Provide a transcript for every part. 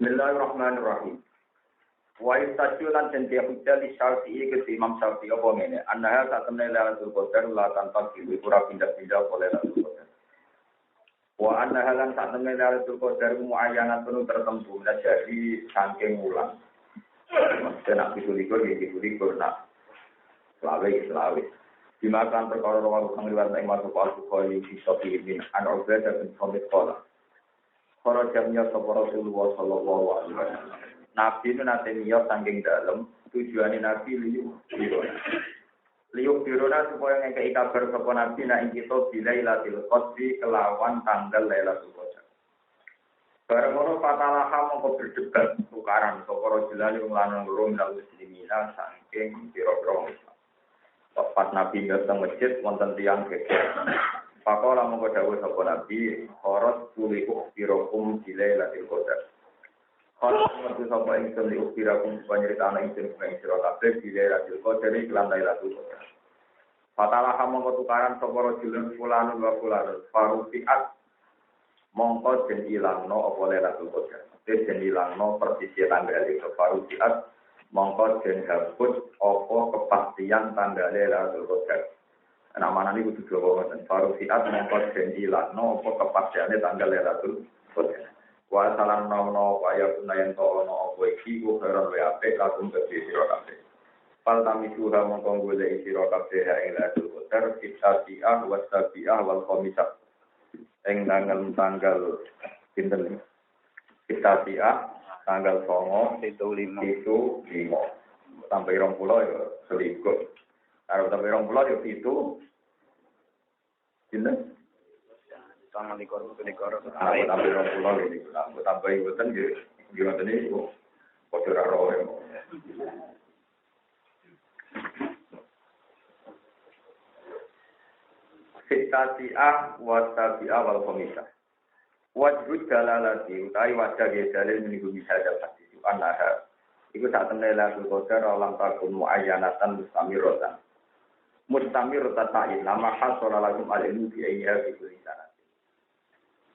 Bismillahirrahmanirrahim. Wa istajulan dan dia hujjah li Syafi'i ke Imam Syafi'i apa ngene. Annaha satamna Lailatul Qadar la tanpa diwi ora pindah-pindah oleh Lailatul Qadar. Wa annaha lan satamna Lailatul Qadar muayyanatun tertentu jadi saking wulan. Maksudnya nak dikulikur ya dikulikur nak selawe. Dimakan perkara rawa kang riwayat ing masuk al-Bukhari fi Sahih bin An-Ubadah bin Samit qala. Para jamnya sapa Rasulullah sallallahu alaihi wasallam. Nabi itu nate niat saking dalem, tujuane Nabi liyu birona supaya ngekei kabar sapa Nabi nek ing kita Lailatul Qadri kelawan tanggal Lailatul Qadar. Bareng ora patalah mongko berdebat tukaran sapa rajulane wong lanang loro minal muslimina saking pira-pira Islam. Pas Nabi datang masjid wonten tiyang geger. Pakola mongko dawuh sapa Nabi, "Kharat kuliku firokum Lailatul Qadar." Kalau mengerti sampai ingsun diukirakum penyeritaan ingsun ing sira kabeh Lailatul Qadar lan Lailatul Qadar. Fatalah mongko tukaran sapa rajulun fulanun wa fulanun farufiat mongko den ilangno apa Lailatul Qadar. Den ilangno persis tanggal itu farufiat mongko den hapus apa kepastian tanggal Lailatul Qadar. Nama ini kudu Jawa dan farufiat mongko den ilangno apa kepastiane tanggal Lailatul Qadar. Wa salam nono kaya punayan to ono apa iki ku heran wae apik langsung kedhi sira kabeh. Fal tamisuha mongko golek sira kabeh ing Lailatul Qadar fitasiah wa sabiah wal khamisah. Ing tanggal pinten iki? Fitasiah tanggal 9 itu 5 sampai 20 ya selikur. Karo sampai 20 ya 7 pinten? Sama di korup. Tapi orang pulau ini, aku tambahin buatan gimana ini, kotor roh ya. Fitasiah wasabiah wal khomisah. Wajhud dalalati utai wajah dia dalil menunggu bisa dapat disukan nahar. Iku saat Lailatul Qadar alam takun muayyanatan mustamiratan. Mustamiratan ta'in nama hasora lakum al-ilmu bi'ayyiha fi kulli sana.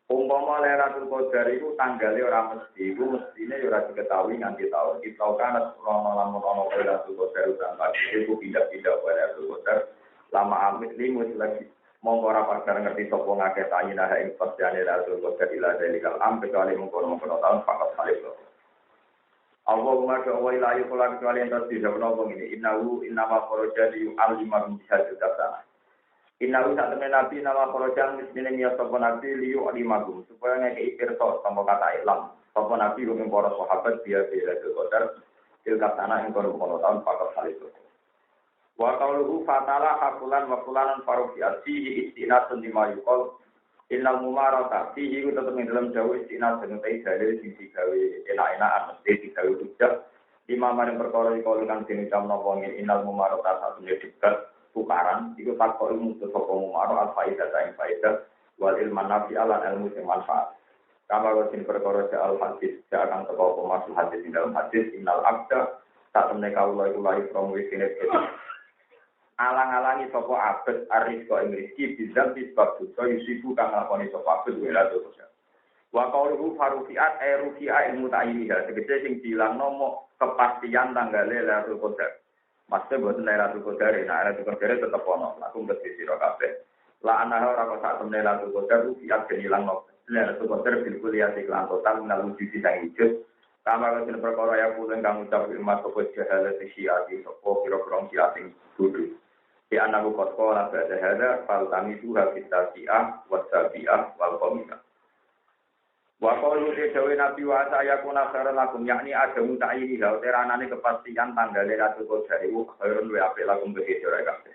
Umpama Lailatul Qadar itu tanggalnya orang mesti, itu mestinya ora diketahui nganti tahun. Kita kan lamun ana Lailatul Qadar sampai itu pindah-pindah Lailatul Qadar lama amit limus lagi. Monggo ora padha ngerti sapa ngakeh tanyina ing pastiane Lailatul Qadar ila dalikal kecuali mongko tahun pakat salib. Allahumma wa ila yuqala kecuali ento disawono wong ini innama farajali al-imam bisadatan. Innahu satamene nabi nama korojan mestine niat sapa nabi liyu alimagum supaya ngekei pirsa sapa kata Islam sapa nabi ing para sahabat biya Lailatul Qadar ilkat tanah ing kono tahun pakat salib. Wa qauluhu fatala hakulan wa fulanan farufiat fihi istinatun lima yuqal innal mumarata fihi tetep ing dalam jauh istinatun utai dalil sing digawe enak-enakan mesti digawe hujjah lima maring perkara iki kang dinicamno wong innal mumarata satune digat tukaran itu takut ilmu itu sokong maro al faidah dan faidah wal ilman nafi alan ilmu yang manfaat. Kamar wasin perkara al hadis akan terbawa pemasuk hadis di dalam hadis innal abda saat mereka ulai from within it. Alang-alangi sopo abad aris ko ingriski bizal bisbab dosa yusibu kang lakoni sopo abad Lailatul Qadar. Wa qauluhu farufiat rufi'a ilmu ta'iniha segede sing bilang nomo kepastian tanggal Lailatul Qadar. Maksudnya buat Lailatul Qadar, Lailatul Qadar tetap ono. Aku mesti sira kabeh. La anaha ora kok sak temne Lailatul Qadar rupiah genilang no. Lailatul Qadar bil kuliah iklan total menalu wujud sang wujud. Kamar wonten perkara ya pulen kang ucap ilmu sapa jahalah syiati sapa pira-pira syiati kudu. Di anaku kotko la ba'da hada fal tamisu hafitasiah wasabiah wal qomika. Wa qalu dawe Nabi wa sayakuna khairan lakum yakni adamu ta'ini ha teranane kepastian tanggal Lailatul Qadar iku khairun wa apik lakum bagi sira kabeh.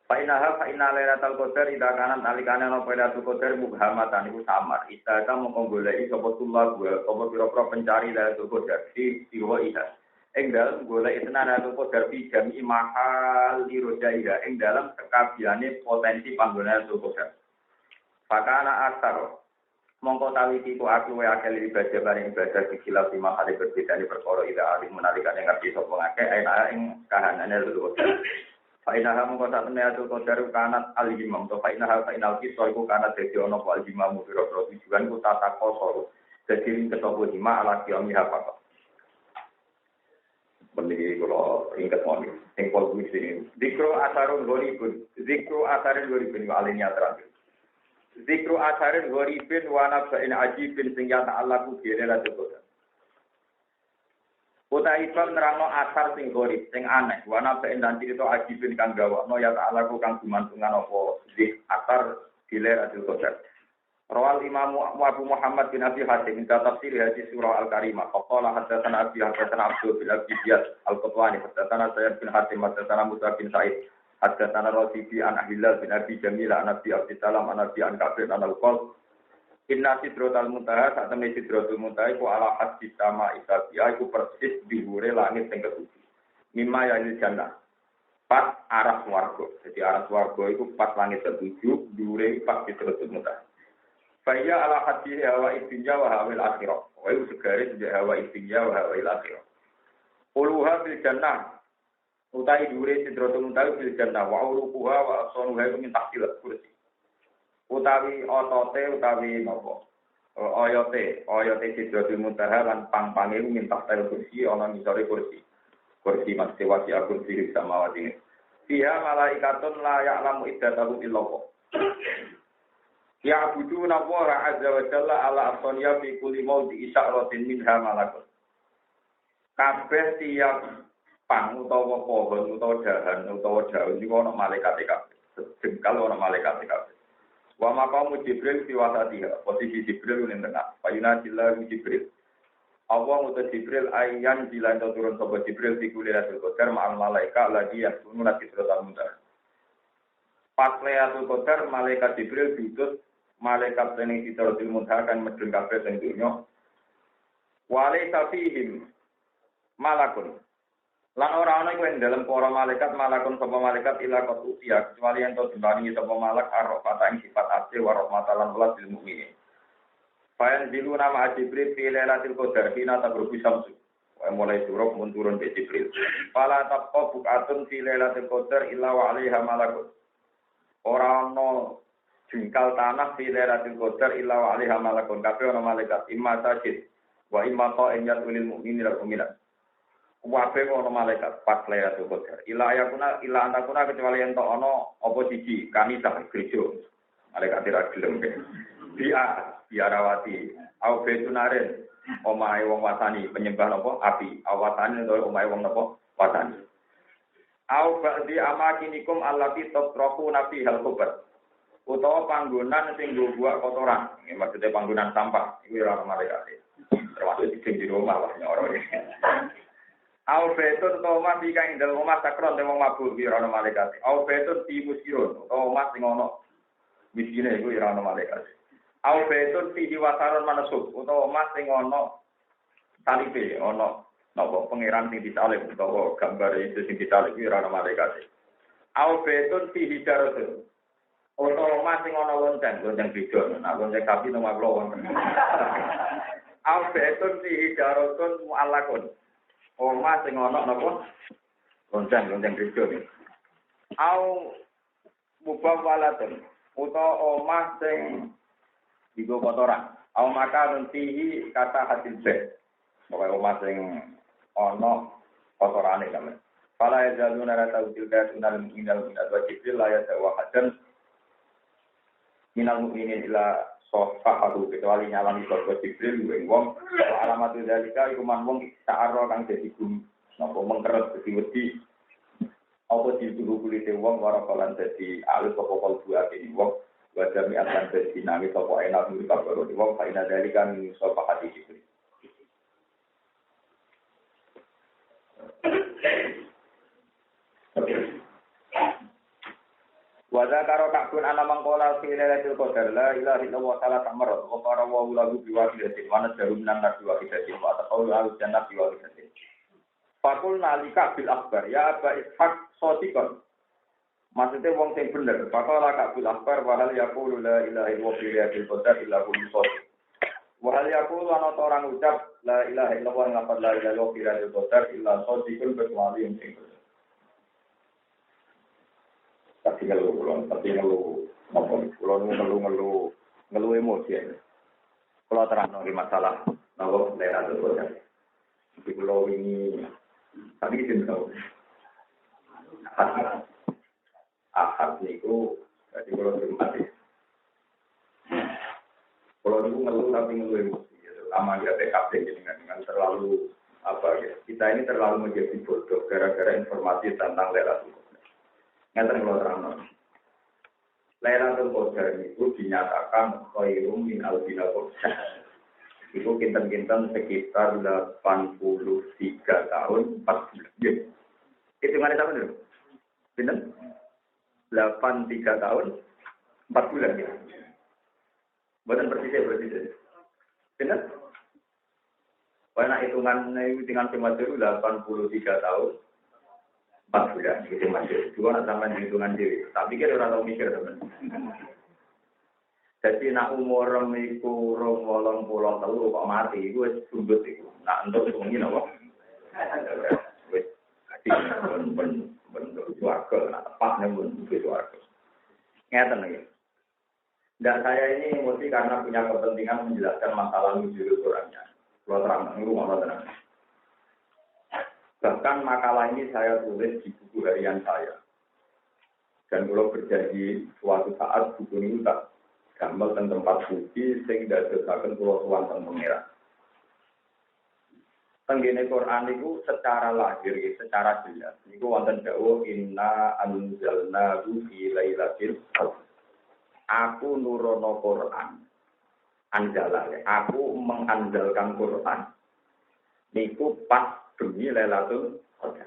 Fa inna Lailatul Qadar ida kanan alikane ana Lailatul Qadar mubhamatan iku samar. Ida ta mongko goleki sapa tullah apa pira-pira pencari Lailatul Qadar di siwa ida. Ing dalem golek tenan Lailatul Qadar fi jami mahal li rojaiha ing dalem sekabiane potensi panggonan Lailatul Qadar. Fakana asar mongko tawi tiku aku wae akeh ibadah bareng ibadah dikilap lima kali berbeda di perkara ida alih menalikan yang ngerti sapa ngakeh ana ing kahanane Lailatul Qadar. Fa inaha mongko sak Lailatul Qadar kanat al-imam to fa inaha fa inal kisah iku kanat dadi ana apa al-imam pira-pira tujuan ku tata kosor. Jadi ketopo hima ala kiyomi hafakot. Meniki kalau ingat moni, engkol gue sini. Zikro asarun goribun alinya terakhir. Zikro asarun goribun wana bain ajibin senjata Allah ku kira tuh. Utai ibam nerangno asar sing gorib, sing aneh. Wana bain dan cerita ajibin kang gawa. No ya Allah ku kang gumantungan apa zik asar diler adil kotor. Rawal Imam Abu Muhammad bin Abi Hatim min tafsir hadis surah Al-Karimah. Qala hadatsana Abi hadatsana Abdul bin Abi Ziyad Al-Qutwani hadatsana Sayyid bin Hatim hadatsana Musa bin Sa'id hadatsana Rasibi an Ahilal bin Abi Jamil an Abi Abdul Salam an Abi an Kabir an Al-Qol. Inna sidratul muntaha sak temne sidratul muntaha iku ala hadis sama isabiya iku persis dhuwure langit sing ketujuh. Mimma ya jannah. Pas arah swarga. Jadi arah swarga iku pas langit ketujuh, dhuwure pas sidratul muntaha. Faya ala hadis hawa dunya wa hawil akhirah. Wa itu segare sejak hawa dunya wa hawil akhirah. Uluha bil jannah. Utai dure sidratul muntaha bil jannah wa uruquha wa asnuha min tahtil kursi. Utawi otote utawi napa? Oyote sidratul muntaha lan pang-pange min tahtil kursi ana ngisore kursi. Kursi mesti wasi akun sirih samawati. Fiha malaikatun la ya'lamu iddatahu illallah. Ya budu nawara azza wa jalla ala asoniya fi kulli mawdi isyaratin minha malakun. Kabeh tiap pang utawa pohon utawa dahan utawa daun iku ana malaikat kabeh. Jengkal ana malaikat kabeh. Wa maqamu Jibril fi wasatiha. Posisi Jibril ning tengah. Payuna Jibril. Allah ngutus Jibril ayyan bilan turun sapa Jibril fi kulli rasul qadar ma'al malaika lagi yasununa sidratul muntaha. Pas Lailatul Qadar malaikat Jibril diutus malaikat sing sidratul muntaha kan medun kabeh sing dunya. Wale safihim malakun. Lan ora ana iku ing dalem para malaikat malakun sapa malaikat ila qatusiya kecuali ento diparingi sapa malak arafata ing sifat asli wa rahmatan lil mukminin. Fayan dilu nama Jibril fi Lailatul Qadar hina tabruku samsu. Mulai turun munturun ke Jibril. Fala taqqa buqatun fi Lailatul Qadar illa wa 'alaiha malakun. Ora ana jengkal tanah fi Lailatul Qadar illa wa 'alaiha malakun. Kabeh ana malaikat imma sajid wa imma qa'iyat lil mukminin wal mu'minat. Wabe ana malaikat pas Lailatul Qadar. Illa antakuna kecuali ento ana apa siji kanisa gereja. Malaikat ira gelem. Biarawati au betunaren omahe wong watani penyembah napa api awatane omahe wong napa watani au ba'di amakinikum allati tatraku nabi hal kubar utawa panggonan sing nggo kotoran maksudnya panggonan sampah iku ora malaikat termasuk di rumah wah nyoro au betun to omah iki kang ndel omah sakron te wong mabur iki ora malaikat au betun di musirun utawa omah sing ono miskine iku ora malaikat. Au betun fi diwasaron manusuk utawa omah sing ana talibe ana napa pangeran sing disalib utawa gambar itu sing disalib iki ora malaikat. Au betun fi hijaratun utawa omah sing ana lonceng beda nah lonceng sapi nang mawon. Au betun fi hijaratun mu'allakun omah sing ana napa lonceng beda. Au mubawalatun utawa omah sing digo kotoran. Au maka nuntihi kata hasil bed. Pokoke omah sing ana kotorane sampe. Fala yazaluna rata utilka sunal minal wajibil la yatawahadan minal mu'minin ila sofahahu kecuali nyalani sapa Jibril wing wong alamat dalika iku man wong ta'arro kang dadi gum napa mengkeret wedi apa dituduh kulite wong ora kalan dadi alus apa kalbu ati wong wajami akan bersinami sopo enak muri kabaro di wong faina dari kami sopo hati Jibril. Wajah karo takun ana mangkola fi lailatul qadar la ilaha illallah ta'ala tamar wa qara wa lagu biwahidatin wa najarum nan biwahidatin wa taqulu al jannah biwahidatin. Fakul nalika bil akbar ya aba ishaq sotikon. Maksudnya wong sing bener, faqala kabul akbar wa hal yaqulu la ilaha illallah fi lailatul qadar illa kullu shadiq. Wa hal yaqulu ana orang ucap la ilaha illallah ngapa la ilaha illallah fi lailatul qadar illa shadiqun kecuali yang sing bener. Tapi kalau ngeluh emosi ya. Kalau terang lagi masalah, bahwa Lailatul Qadar. Di pulau ini, tadi izin tahu. Ahad niku, jadi kalau Jumat ya. Kalau niku ngeluh tapi ngeluh emosi. Terutama dia PKP dengan terlalu apa ya? Kita ini terlalu menjadi bodoh gara-gara informasi tentang Lailatul Qadar. Ngerti kalau terang. Lailatul Qadar itu dinyatakan khairum min alfil qadar. Itu kinten-kinten sekitar 83 tahun 4 bulan. Ya. Hitungannya sama dulu. Kinten? 83 tahun 4 bulan ya. Bukan persisnya. Kinten? Karena hitungan semua dulu 83 tahun 4 bulan, itu masih dua nak sama hitungan diri. Tapi kira orang tahu mikir teman. Jadi nak umur miku 83 kok mati, gue sundut itu. Nak untuk sungi nopo. Wes, jadi bentuk suarga, nak tepat nih bentuk suarga. Ngeten lagi. Dan saya ini mesti karena punya kepentingan menjelaskan masalah nuzul Qurannya. Kalau terang, ngomong tenang. Bahkan makalah ini saya tulis di buku harian saya. Dan kalau berjanji suatu saat buku ini tak gambar dan tempat suci sehingga dadakan pulau tuan dan pengira. Tenggene Quran itu secara lahir, secara jelas. Itu wonten dawuh inna anzalnahu fi lailatul qadar. Aku nurono Quran. Anjala, aku menganjalkan Quran. Niku pas demi Lailatul Qadar.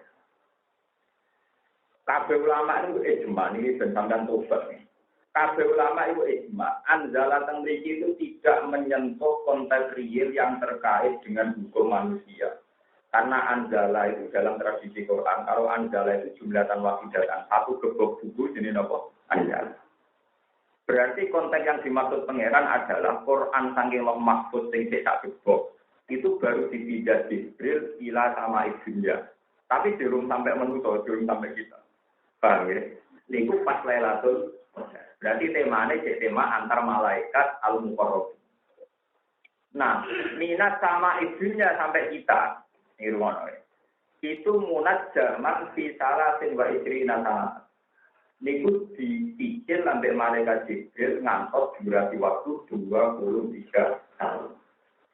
Kabeh ulama itu ijma ini sampeyan tobat nih. Kabeh ulama itu ijma, anzala teng mriki itu tidak menyentuh konteks real yang terkait dengan hukum manusia. Karena anzala itu dalam tradisi Quran, kalau anzala itu jumlatan wahidatan, satu gebok buku jenis apa? Anzala. Berarti konteks yang dimaksud pangeran adalah Quran saking mahfuz sing sak gebok. Itu baru dipindah Jibril ila sama ibunya. Tapi belum sampai manusia, belum sampai kita. Paham ya? Niku pas Lailatul Qadar. Berarti temanya tema antar malaikat al-muqarrab. Nah, minat sama ibunya sampai kita. Ini rumah itu munat zaman fi salatin wa isrina sanat. Niku dipikir sampai malaikat Jibril ngantos durasi waktu 23 tahun.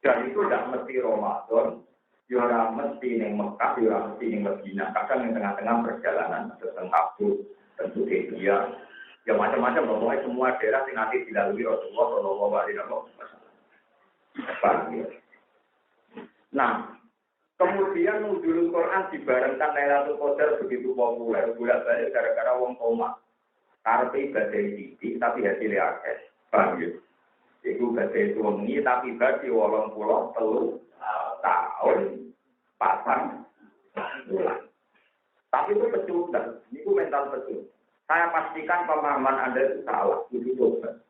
Dan itu tidak mesti Ramadan, ya mesti yang Mekah, ya mesti yang Medina. Kadang yang tengah-tengah perjalanan, tentang Abu, tentu dia, ya macam-macam. Pokoknya semua daerah yang nanti dilalui Rasulullah Shallallahu Alaihi Wasallam. Nah, kemudian nuzul Quran dibarengkan Lailatul Qadar begitu populer, bolak-balik gara-gara wong koma. Karena ibadah titik, tapi hasilnya akeh. Paham ya? Iku badai suwengi tapi badai 83 tahun pasang bulan. Tapi itu pecutan, itu mental pecut. Saya pastikan pemahaman Anda itu salah, itu dosa.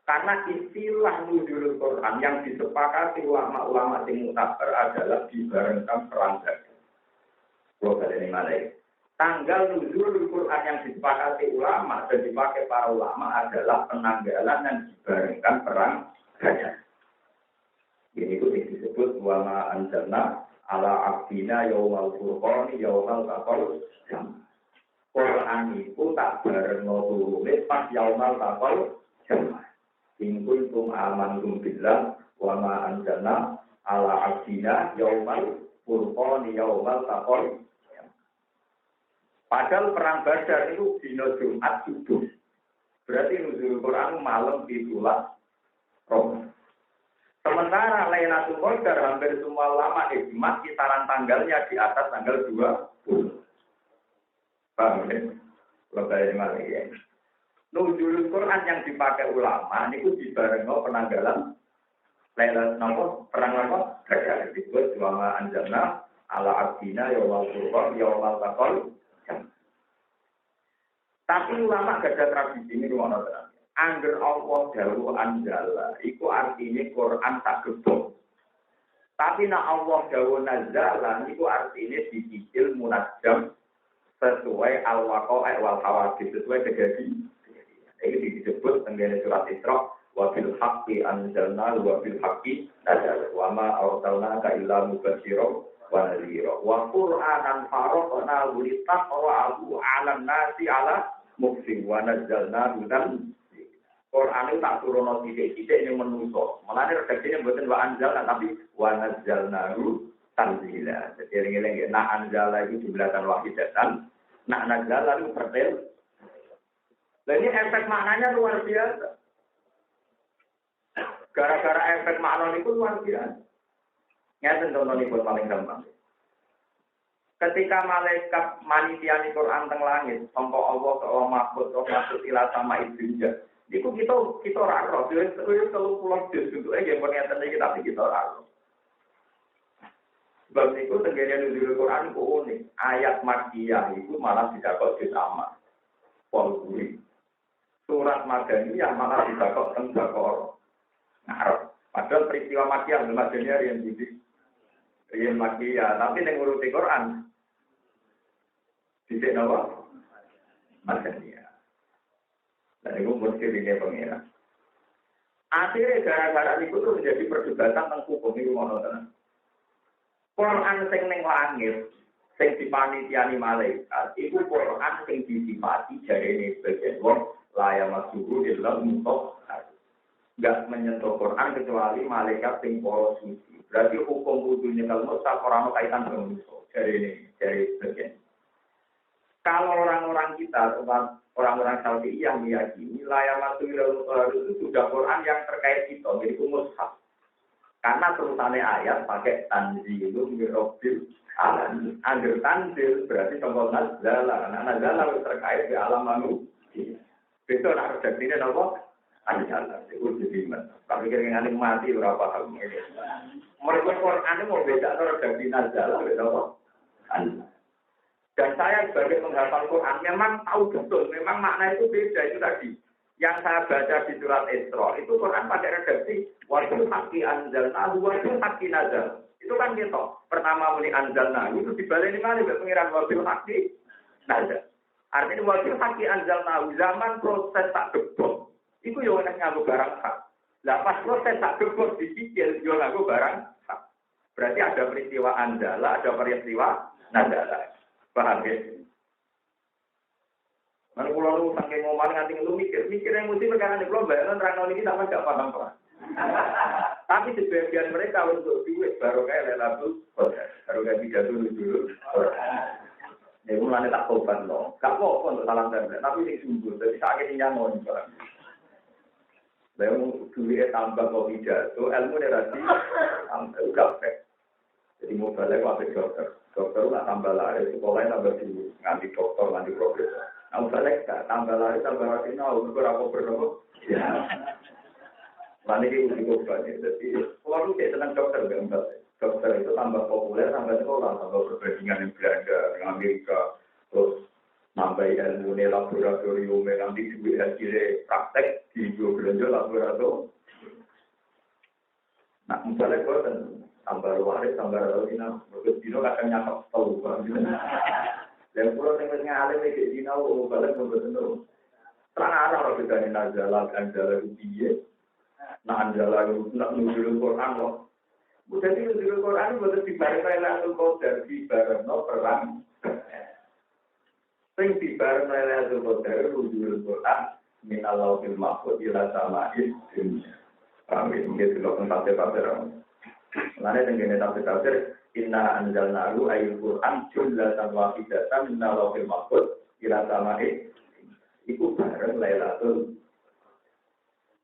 Karena istilah nuzul Quran yang disepakati ulama-ulama yang mutabar adalah dibarengkan perang Badar. Kalau kalian ini malai. Tanggal nuzul Quran yang disepakati ulama dan dipakai para ulama adalah penanggalan yang dibarengkan perang Badar. Ini itu disebut wama anzalna ala abdina yaumal furqan yaumal taqal jam. Quran itu tak barengno turune pas yaumal taqal jam. In kuntum amantum billah wama anzalna ala abdina yaumal furqan yaumal taqal. Padahal perang Badar itu dina Jumat subuh. Berarti nuzul Quran malam itulah Ramadan. Sementara Lailatul Qadar hampir semua ulama ijma kisaran tanggalnya di atas tanggal 20. Paham ya? Lebih lagi ya. Nuzul Quran yang dipakai ulama itu dibarengno penanggalan Lailatul perang apa? Badar disebut wa anzalna ala abdina yaumal furqan yaumal taqal. Tapi ulama gak ada tradisi ini rumah tenang. Angger Allah dawuh anzala, iku artinya Quran tak gebok. Tapi nak Allah dawuh nazala, iku artinya dicicil munajjam sesuai al-waqa'i wal hawadits, sesuai kejadian. Ini disebut tengene surat Isra wa bil haqqi anzalna wa bil haqqi nazal wa ma arsalnaka illa mubasysyiran wa nadhira wa qur'anan faraqna litaqra'ahu 'alan nasi 'ala muksin wa nazzalna hudan. Quran itu tak turun titik-titik yang menusuk. Malah redaksinya bukan wa anzalna tapi wa nazzalnahu tanzila. Jadi eling-eling na anzala itu jumlatan wahidatan, na nazzala itu pertel. Dan ini efek maknanya luar biasa. Gara-gara efek makna itu luar biasa. Ngeten contoh ini paling gampang. Ketika malaikat manitiani Quran teng langit, sampai Allah ke Allah mahfud, maksud ila sama ibunda. Iku kita ora roh, terus kalau pulang jus itu yang pengen iki tapi kita ora roh. Sebab itu tenggene nuzul Quran ku unik. Ayat Makkiyah itu malah didakok juz amma. Polri. Surat Madaniyah malah didakok teng Baqarah. Ngarep. Padahal peristiwa Makkiyah Madaniyah yang didik. Yang Makkiyah, tapi ning uruti Quran didik napa? Madaniyah. Dan itu mesti ini pengira. Akhirnya gara-gara itu tuh menjadi perdebatan tentang hukum ini ngono tenan. Quran sing ning langit, sing dipanitiani malaikat, itu Quran sing disifati jarene sebagian wong la masuk illa mutoh. Enggak menyentuh Quran kecuali malaikat sing para suci. Berarti hukum wudunya kalau mushaf ora ono kaitan dengan musuh. Dari sebagian. Kalau orang-orang kita, orang-orang Saudi yang meyakini layamat itu sudah Quran yang terkait kita, jadi mushaf. Karena terusannya ayat pakai tanzilun mirrobil alam. Agar tanzil berarti contoh nazala. Karena nazala terkait di alam manusia. Itu nak redaksinya apa? Anjala. Itu jadiman. Tapi kira-kira mati berapa hal ini. Mereka Quran mau beda atau redaksi nazala, beda apa? Anjala. Dan saya sebagai penghafal Quran memang tahu betul, memang makna itu beda itu tadi. Yang saya baca di surat Isra itu Quran pakai redaksi wajib haqqi anzalna wajib haqqi nazal. Itu kan gitu. Pertama muni anzalna itu dibalik di mana pengiran wajib haqqi nazal. Artinya wajib haqqi anzalna zaman proses tak gebok. Itu yo enak nganggo barang hak. Lah pas proses tak gebok dicicil yo nganggo barang hak. Berarti ada peristiwa anzala, ada peristiwa nazala. Paham ya? Mana pulau lu saking ngomong nganti lu mikir yang mesti perkara di pulau bayangan terang ini sama gak paham pak. Tapi sebagian mereka untuk duit baru kayak lelabu, baru kayak tiga dulu. Ya mulanya tak tobat loh, gak apa-apa untuk salam template, tapi ini sungguh, jadi sakit ini nyamun pak. Lalu duit tambah kok tidak, tuh ilmu nerasi tambah gak. Jadi mau balik waktu dokter lah tambah lari, sekolahnya tambah dulu, nganti dokter, nganti profesor. Nah, balik tambah lari, tambah rasional, beberapa berapa? Ya. Nanti kita uji banyak. Jadi, kalau kita senang dokter, dokter itu tambah populer, tambah sekolah, tambah perbandingan yang berada dengan Amerika, terus nambah ilmu laboratorium, nanti duit hasilnya praktek di belanja laboratorium. Nah, misalnya kalau tambah waris, tambah dina, berikut dino kadang nyakap tahu banget. Dan pulau yang ngalim di dina, balik berbentuk. Terang arah kalau kita ini nazala, anjala rupiah, nah anjala nak nuzul Quran loh. Bukan ini nuzul Quran betul di barang lain kau dari barang no perang. Sing di barang lain kau dari nuzul Quran, minalau fil mahfud ila samain dunia. Kami mungkin tidak tempat-tempat. Mengenai tenggine tafsir inna anzalnahu ayul Qur'an jumlatan wahidatan minna lawhil mahfuz ila sama'i iku bareng Lailatul.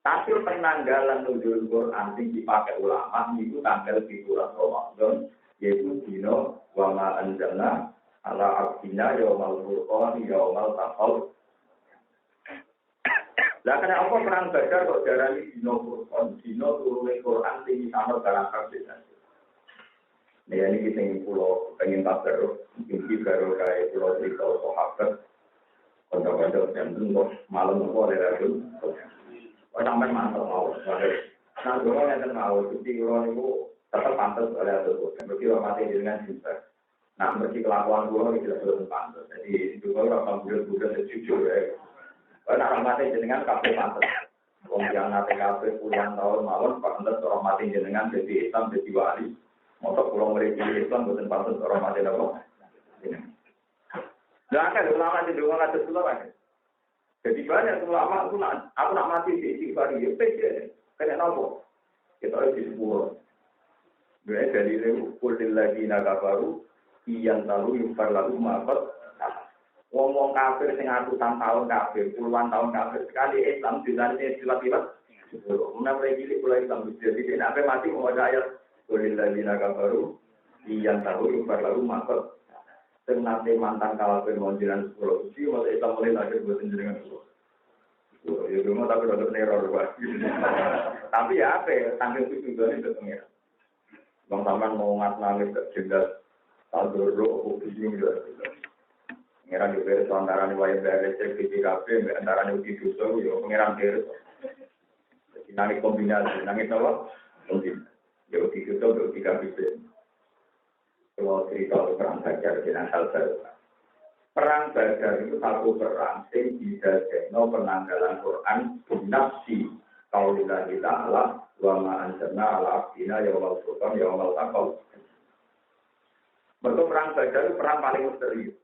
Tapi penanggalan nuzul Qur'an sing dipakai ulama niku tanggal 13 Ramadan yaitu dina wa ma anzalna ala abdina yaumal furqan yaumal taqal. Lah kena apa perang Badar kok darani dina Quran, dina turune Quran sing ana barang kabeh. Nah, ini kita ingin pulau, pengen tabar, mungkin baru kayak pulau cerita sahabat, kontak-kontak yang belum malam itu ada lagi. Oh, sampai mantap mau. Nah, gue yang mau, jadi pulau itu tetap pantas oleh itu. Yang berarti mati dengan cinta. Nah, berarti kelakuan gue tidak belum pantas. Jadi itu kalau orang bulan-bulan jujur ya. Kalau mati dengan kafe pantas. Wong yang nate kabeh puluhan tahun mawon pantes orang mati jenengan dadi Islam dadi wali. Motor pulang mereka Islam boten pantes orang mati napa. Lah kan ulama di rumah ada ulama. Jadi banyak ulama aku nak mati di istighfar ya pede. Kena nopo? Kita harus disebut. Dua dari kulil lagi naga baru, iyan tahu yufar lalu maafat. Ngomong kafir sing ratusan tahun kafir, puluhan tahun kafir sekali Islam dinane tiba-tiba. Menapa iki mulai Islam jadi nek mati mau ada ayat kulil lagi naga baru, iyan tahu yufar lalu maafat. Sing nate mantan kafir monjiran 10 suci, mau Islam mulai lahir buat jenengan. Ya cuma tapi udah neror pasti. Tapi ya apa? Sambil itu juga itu pengira. Bang Taman mau nangis ke jelas, taldoro, ujung juga. Pengiran juga beres antara nih wayang beres cek di kafe, antara nih uji dosa, yo pengiran beres. Nangis kombinasi, nangis apa? Kombinasi. Ya uji dosa, uji kafe. Kalau cerita perang Badar dengan hal baru. Perang Badar itu satu perang yang didadekno penanggalan Quran nafsi qaulillahi ta'ala wa ma anzalna ala abdina yaumal furqan yaumal taqal. Mergo perang Badar itu perang paling misterius.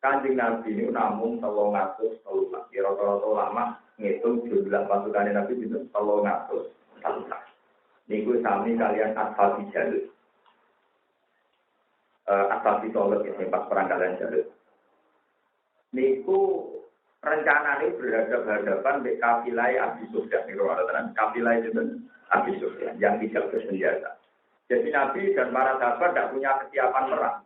Kanjeng Nabi ini namun 300 kira-kira ulama ngitung jumlah pasukan Nabi itu 300. Niku sami kalian asal Jalud. Asal ditolak ya, pas perang kalian Jalud. Niku rencana ini berhadapan-hadapan di kafilah Abi Sufyan. Kafilah itu Abi Sufyan yang tidak bersenjata. Jadi Nabi dan para sahabat tidak punya kesiapan perang.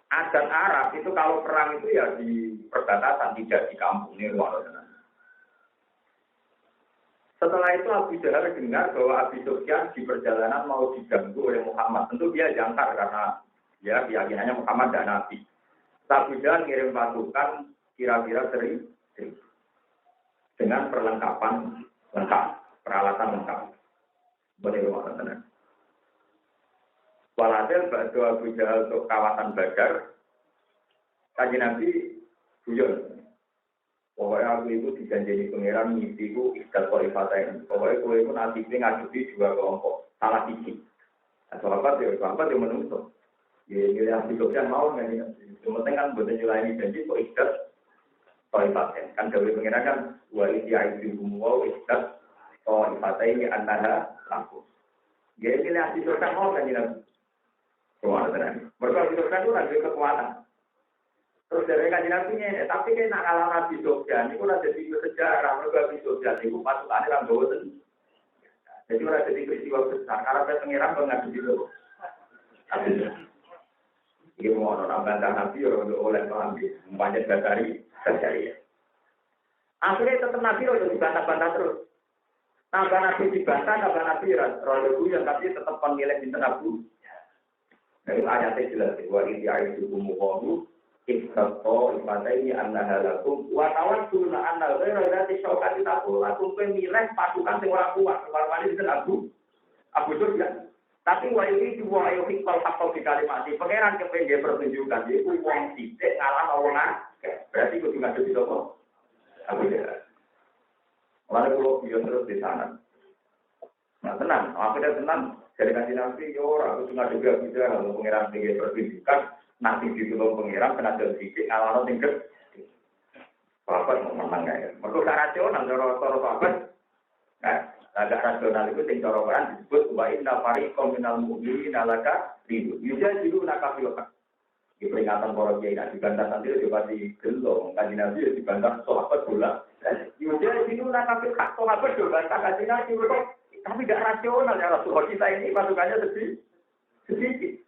Adat Arab itu kalau perang itu ya di perbatasan, tidak di kampung ini luar. Setelah itu Abu Jahal dengar bahwa Abi Sufyan di perjalanan mau diganggu oleh Muhammad. Tentu dia jangkar karena ya keyakinannya Muhammad dan Nabi. Abu Jahal ngirim pasukan kira-kira 1.000 dengan perlengkapan lengkap, peralatan lengkap. Boleh rumah tenang. Walhasil bakso Abu Jahal untuk kawasan Badar, Kanjeng Nabi guyon. Pokoknya aku itu dijanjeni pangeran mimpiku ikhlas kualifatain. Pokoknya aku itu nanti ngadepi dua kelompok, salah siji. Sahabat yang menunggu. Ya, nilai Abu Sufyan mau nggak nih? Sementing kan buat nyelaini janji kok ikhlas kualifatain. Kan Dewi pangeran kan wa isyaidu wa ikhlas kualifatain di antara lampu. Ya, nilai Abu Sufyan mau nggak nih? Kekuatan. Mereka Abu Sufyan itu lagi kekuatan. Terus dari Kanjeng Nabi ini, tapi kan nak kalah Nabi Sufyan, itu udah jadi sejarah. Mereka Nabi Sufyan itu pasukannya kan bawa. Jadi udah jadi peristiwa besar. Karena saya pengiran mengaku gitu. Ini mau nambah Nabi untuk oleh paham, membanyak dari ya. Akhirnya tetap Nabi udah dibantah-bantah terus. Nambah Nabi dibantah, nambah Nabi rodo yang tapi tetap pemilih di Abu. Nah itu ayatnya jelas. Wa ini ayat hukum mu'ahu. Ikhtato ifadai annahalakum wa tawassuna annal ghaira dzati syaukati taqulakum pemilih pasukan sing ora kuat kepalane sinten Abu Sufyan. Tapi wa iki dua ayo hikmal hakau di kalimat iki pangeran kepen pertunjukan iku wong sithik ngalah wong akeh. Berarti kudu ngadepi sapa? Abu Sufyan. Lalu kalau biar terus di sana. Nah tenang, akhirnya tenang. Jadi Kanjeng Nabi yo ora kudu ngadepi Abu Sufyan pangeran kepen pertunjukan. Nanti di dalam pengiram kena sedikit ngalaman tingkat. Bapak mau menang ya. Mereka gak rasional, cara bapak. Nah, agak rasional itu yang cara Quran disebut wa inna fariqam minal mu'minin alaka ridu. Yuja jiru nakafilkan. Di peringatan para kiai nak dibantah nanti coba di gelong. Kanjeng Nabi dibantah sahabat bola. Yuja jiru nakafilkan. Sahabat dibantah Kanjeng Nabi. Tapi gak rasional ya Rasulullah kita ini pasukannya sedikit.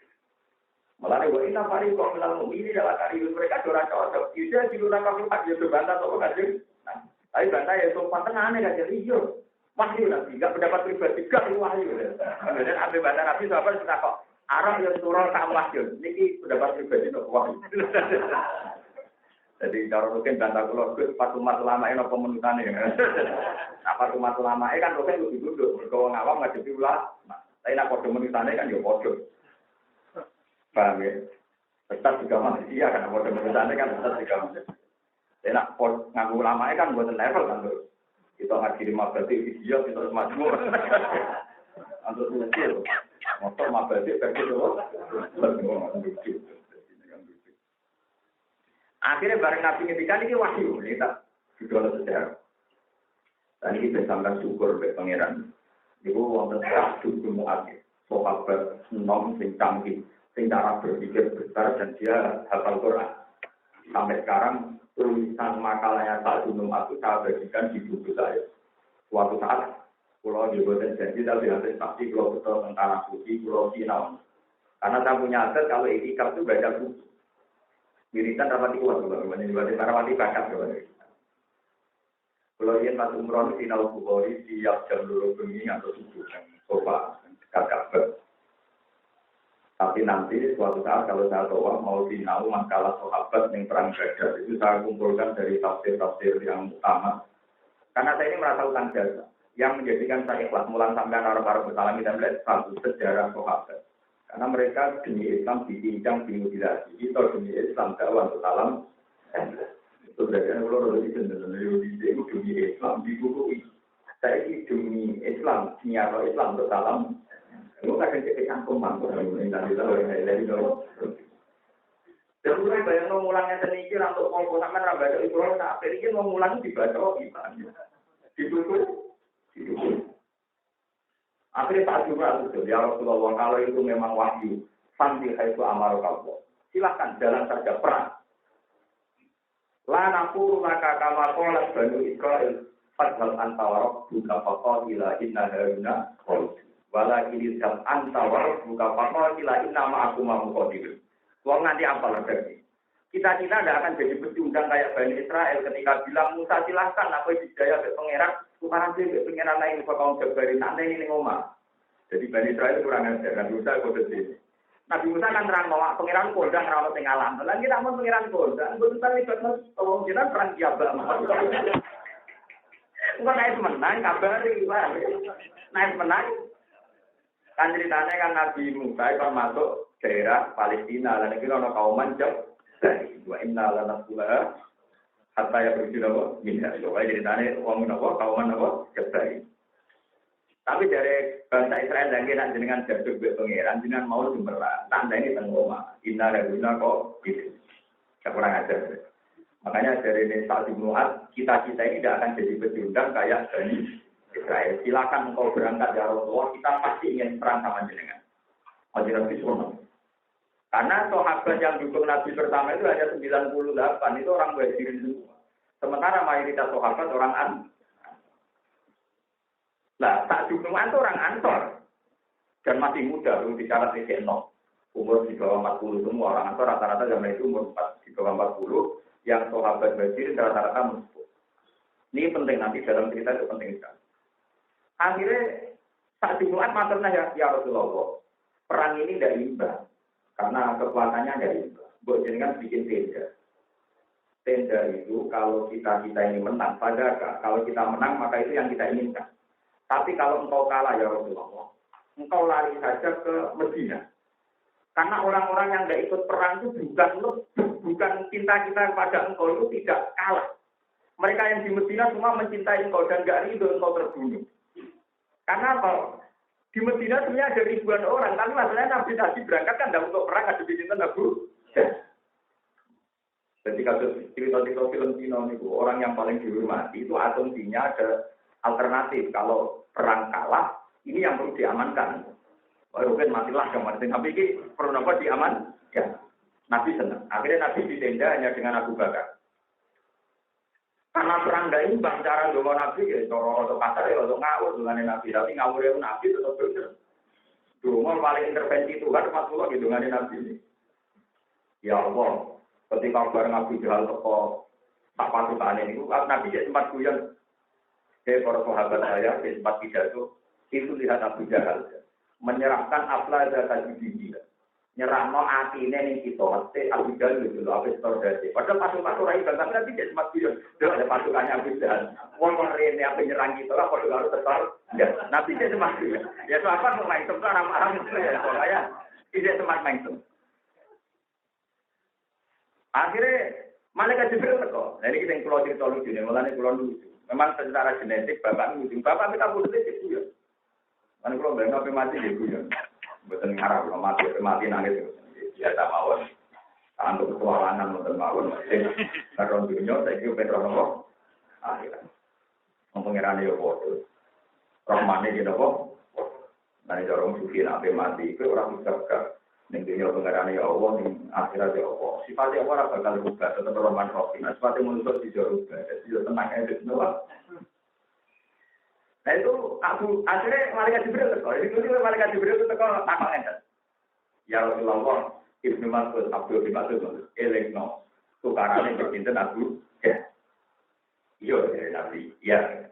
Malah nih, ini nafari kok bilang ini adalah karya mereka curang cocok. Juga di luar kami hak dia berbantah sama kajian. Tapi bantah ya sopan tengah nih kajian hijau. Wahyu nanti, nggak pendapat pribadi, nggak wahyu. Kemudian ambil bantah nabi sahabat kita kok arah yang turun tak wahyu. Ini pendapat pribadi untuk wahyu. Jadi cara mungkin bantah kalau satu umat ulama ini pemenutannya. Apa umat ulama ini kan mungkin lebih duduk. Kalau ngawam nggak jadi ulama. Tapi nak kode pemenutannya kan ya kode. Paham ya? Tetap juga manusia kan, kalau demonstrasi kan tetap juga manusia. Enak pon nganggo ulama kan mboten level kan terus. Kita ngaji 15 video kita semua. Untuk lucu. Motor mabadi versi itu. Akhirnya bareng Nabi ngendikan iki wahyu, ini tak sudah sejarah. Dan ini bersambung syukur ke pangeran. Ibu wonten syukur mu'akhir. Sahabat nom sing canggih, sing cara berpikir besar dan dia hafal Quran. Sampai sekarang tulisan makalahnya Sa'd bin Mu'adz saya bagikan di buku saya. Suatu saat pulau di Boten Janji tapi hasil saksi pulau betul tentara suci pulau Sinau. Karena saya punya aset kalau itikaf itu baca buku. Wiridan rapati kuat menyebabkan rapati bakat. Kalau ingin masuk umroh Sinau Bukhari siap jam 2 bengi atau subuh sofa dekat Ka'bah. Tapi nanti suatu saat kalau saya tahu mau Sinau makalah sahabat yang perang Badar itu saya kumpulkan dari tafsir-tafsir yang utama. Karena saya ini merasa utang jasa yang menjadikan saya ikhlas mulang sampai para bersalami dan melihat satu sejarah sahabat. Karena mereka demi Islam dipincang dimutilasi, itu demi Islam dakwah untuk alam. Itu berarti kalau orang itu demi Islam dibukui. Saya ini demi Islam, nyata Islam untuk alam. Lu kadang cek cangkem mangkuk yang tadi tahu yang dari dulu. Dan mulai bayang mau mulangnya seniki untuk mau sampai rambai itu orang tak pikir mau mulang dibaca gimana? Dibuku. Akhirnya saat juga itu ya Rasulullah kalau itu memang wahyu, fanti itu amal kamu. Silahkan jalan saja perang. La naqulu laka kama qalat Banu Israil fadhal anta wa rabbuka faqatila inna haruna qul wala kirizam anta wa rabbuka faqatila inna ma'akuma muqatilun. Wong nanti apa lagi? Kita tidak akan jadi pecundang kayak Bani Israel ketika bilang Musa silahkan apa hidayah ke pangeran, bukan ke pangeran lain kok kaum jabari santai ini ngomong. Jadi Bani Israel kurang ajar dan Musa kode sini. Nabi Musa kan terang bahwa pangeran Kolda ngerawat tinggalan. Lalu kita mau pangeran Kolda, bentar libat tolong kita perang Jabal. Bukan naik menang, kabari lah. Naik menang. Kan ceritanya kan Nabi Musa kan masuk daerah Palestina. Dan itu ada kauman Jab. Wa inna lanasula hatta ya berjilawah. Minha. Jadi ceritanya kauman apa? Jabal. Tapi dari bangsa Israel lagi nak jenengan jatuh ke pangeran, jenengan mau jumlah tanda ini tengoma, inna guna kok gitu. Saya kurang ajar. Makanya dari ini Sa'd bin Mu'adz, kita ini tidak akan jadi pecundang kayak Bani Israel. Silakan engkau berangkat ya Rasulullah, kita pasti ingin perang sama jenengan. Ajaran Bismillah. Karena sahabat yang dukung Nabi pertama itu hanya 98, itu orang Muhajirin semua. Sementara mayoritas sahabat orang Nah, tak dukungan itu orang Ansor dan masih muda, belum bicara TCN, umur di bawah 40 semua orang Ansor rata-rata zaman itu umur di bawah 40, yang sahabat Badr rata-rata umur. Ini penting nanti dalam cerita itu penting sekali. Akhirnya tak dukungan maternya ya Rasulullah, perang ini tidak imbang karena kekuatannya tidak imbang. Buat jenengan bikin tenda. Tenda itu kalau kita ini menang, kalau kita menang maka itu yang kita inginkan. Tapi kalau engkau kalah ya Rasulullah, engkau lari saja ke Medina. Karena orang-orang yang tidak ikut perang itu bukan cinta kita kepada engkau itu tidak kalah. Mereka yang di Medina semua mencintai engkau dan tidak ridho engkau terbunuh. Karena apa? Di Medina sebenarnya ada ribuan orang, tapi masalahnya Nabi tadi berangkat kan tidak untuk perang, ada bikin Nabi. Jadi kalau cerita-cerita film Cina itu orang yang paling dihormati itu asumsinya ada alternatif. Kalau perang kalah, ini yang perlu diamankan. Mungkin matilah gambar. Tapi ini perlu apa diaman? Ya, Nabi senang. Akhirnya Nabi di tenda hanya dengan Abu Bakar. Karena perang tidak imbang, cara dulu Nabi ya, cara untuk kasar ya, untuk ngawur dengan Nabi. Tapi ngawur itu Nabi tetap benar. Dulu paling intervensi Tuhan, masuk gitu dengan Nabi ini. Ya Allah, ketika bareng Abu Jahal teko tak pasukan ini, Nabi ya sempat guyon. Para sahabat saya di tempat pidato itu lihat Abu Jahal menyerahkan afla zakat bibi, nyerahno atine ning kita, mesti Abu Jahal itu lho habis tordasi. Padahal pasukan ora ibadah tapi nanti di tempat pidato, ada pasukannya Abu Jahal. Wong rene apa nyerang kita lah padha karo tetar. Ya, nanti dia sempat ya sahabat mau main tetar ramah itu ya, saya tidak sempat main. Akhirnya Malaikat Jibril teko. Nah ini kita yang pulau cerita lucu nih, mulanya pulau lucu. Memang secara genetik bapak lucu. Bapak kita putih itu ya. Mana pulau bayang apa mati ya ya. Betul ngarap kalau mati nangis. Biasa mawon. Untuk petualangan betul mawon. Karena dunia saya kira betul nopo. Akhirat. Pengiran ya bodoh. Rahmane di nopo. Nanti orang sufi nabi mati itu orang bisa ning dunia pengarane ya Allah ning akhirat ya Allah. Sifatnya ora bakal rubah tetep roman rofi. Nah, sifatnya manusia tidak rubah. Jadi yo tenang aja semua. Nah itu aku akhirnya malaikat Jibril teko. Itu malaikat Jibril itu teko tamangan. Ya Rasulullah, Ibnu Mas'ud Abdul bin Mas'ud elekno tukarane berkinten aku. Ya. Iya dari Nabi. Ya.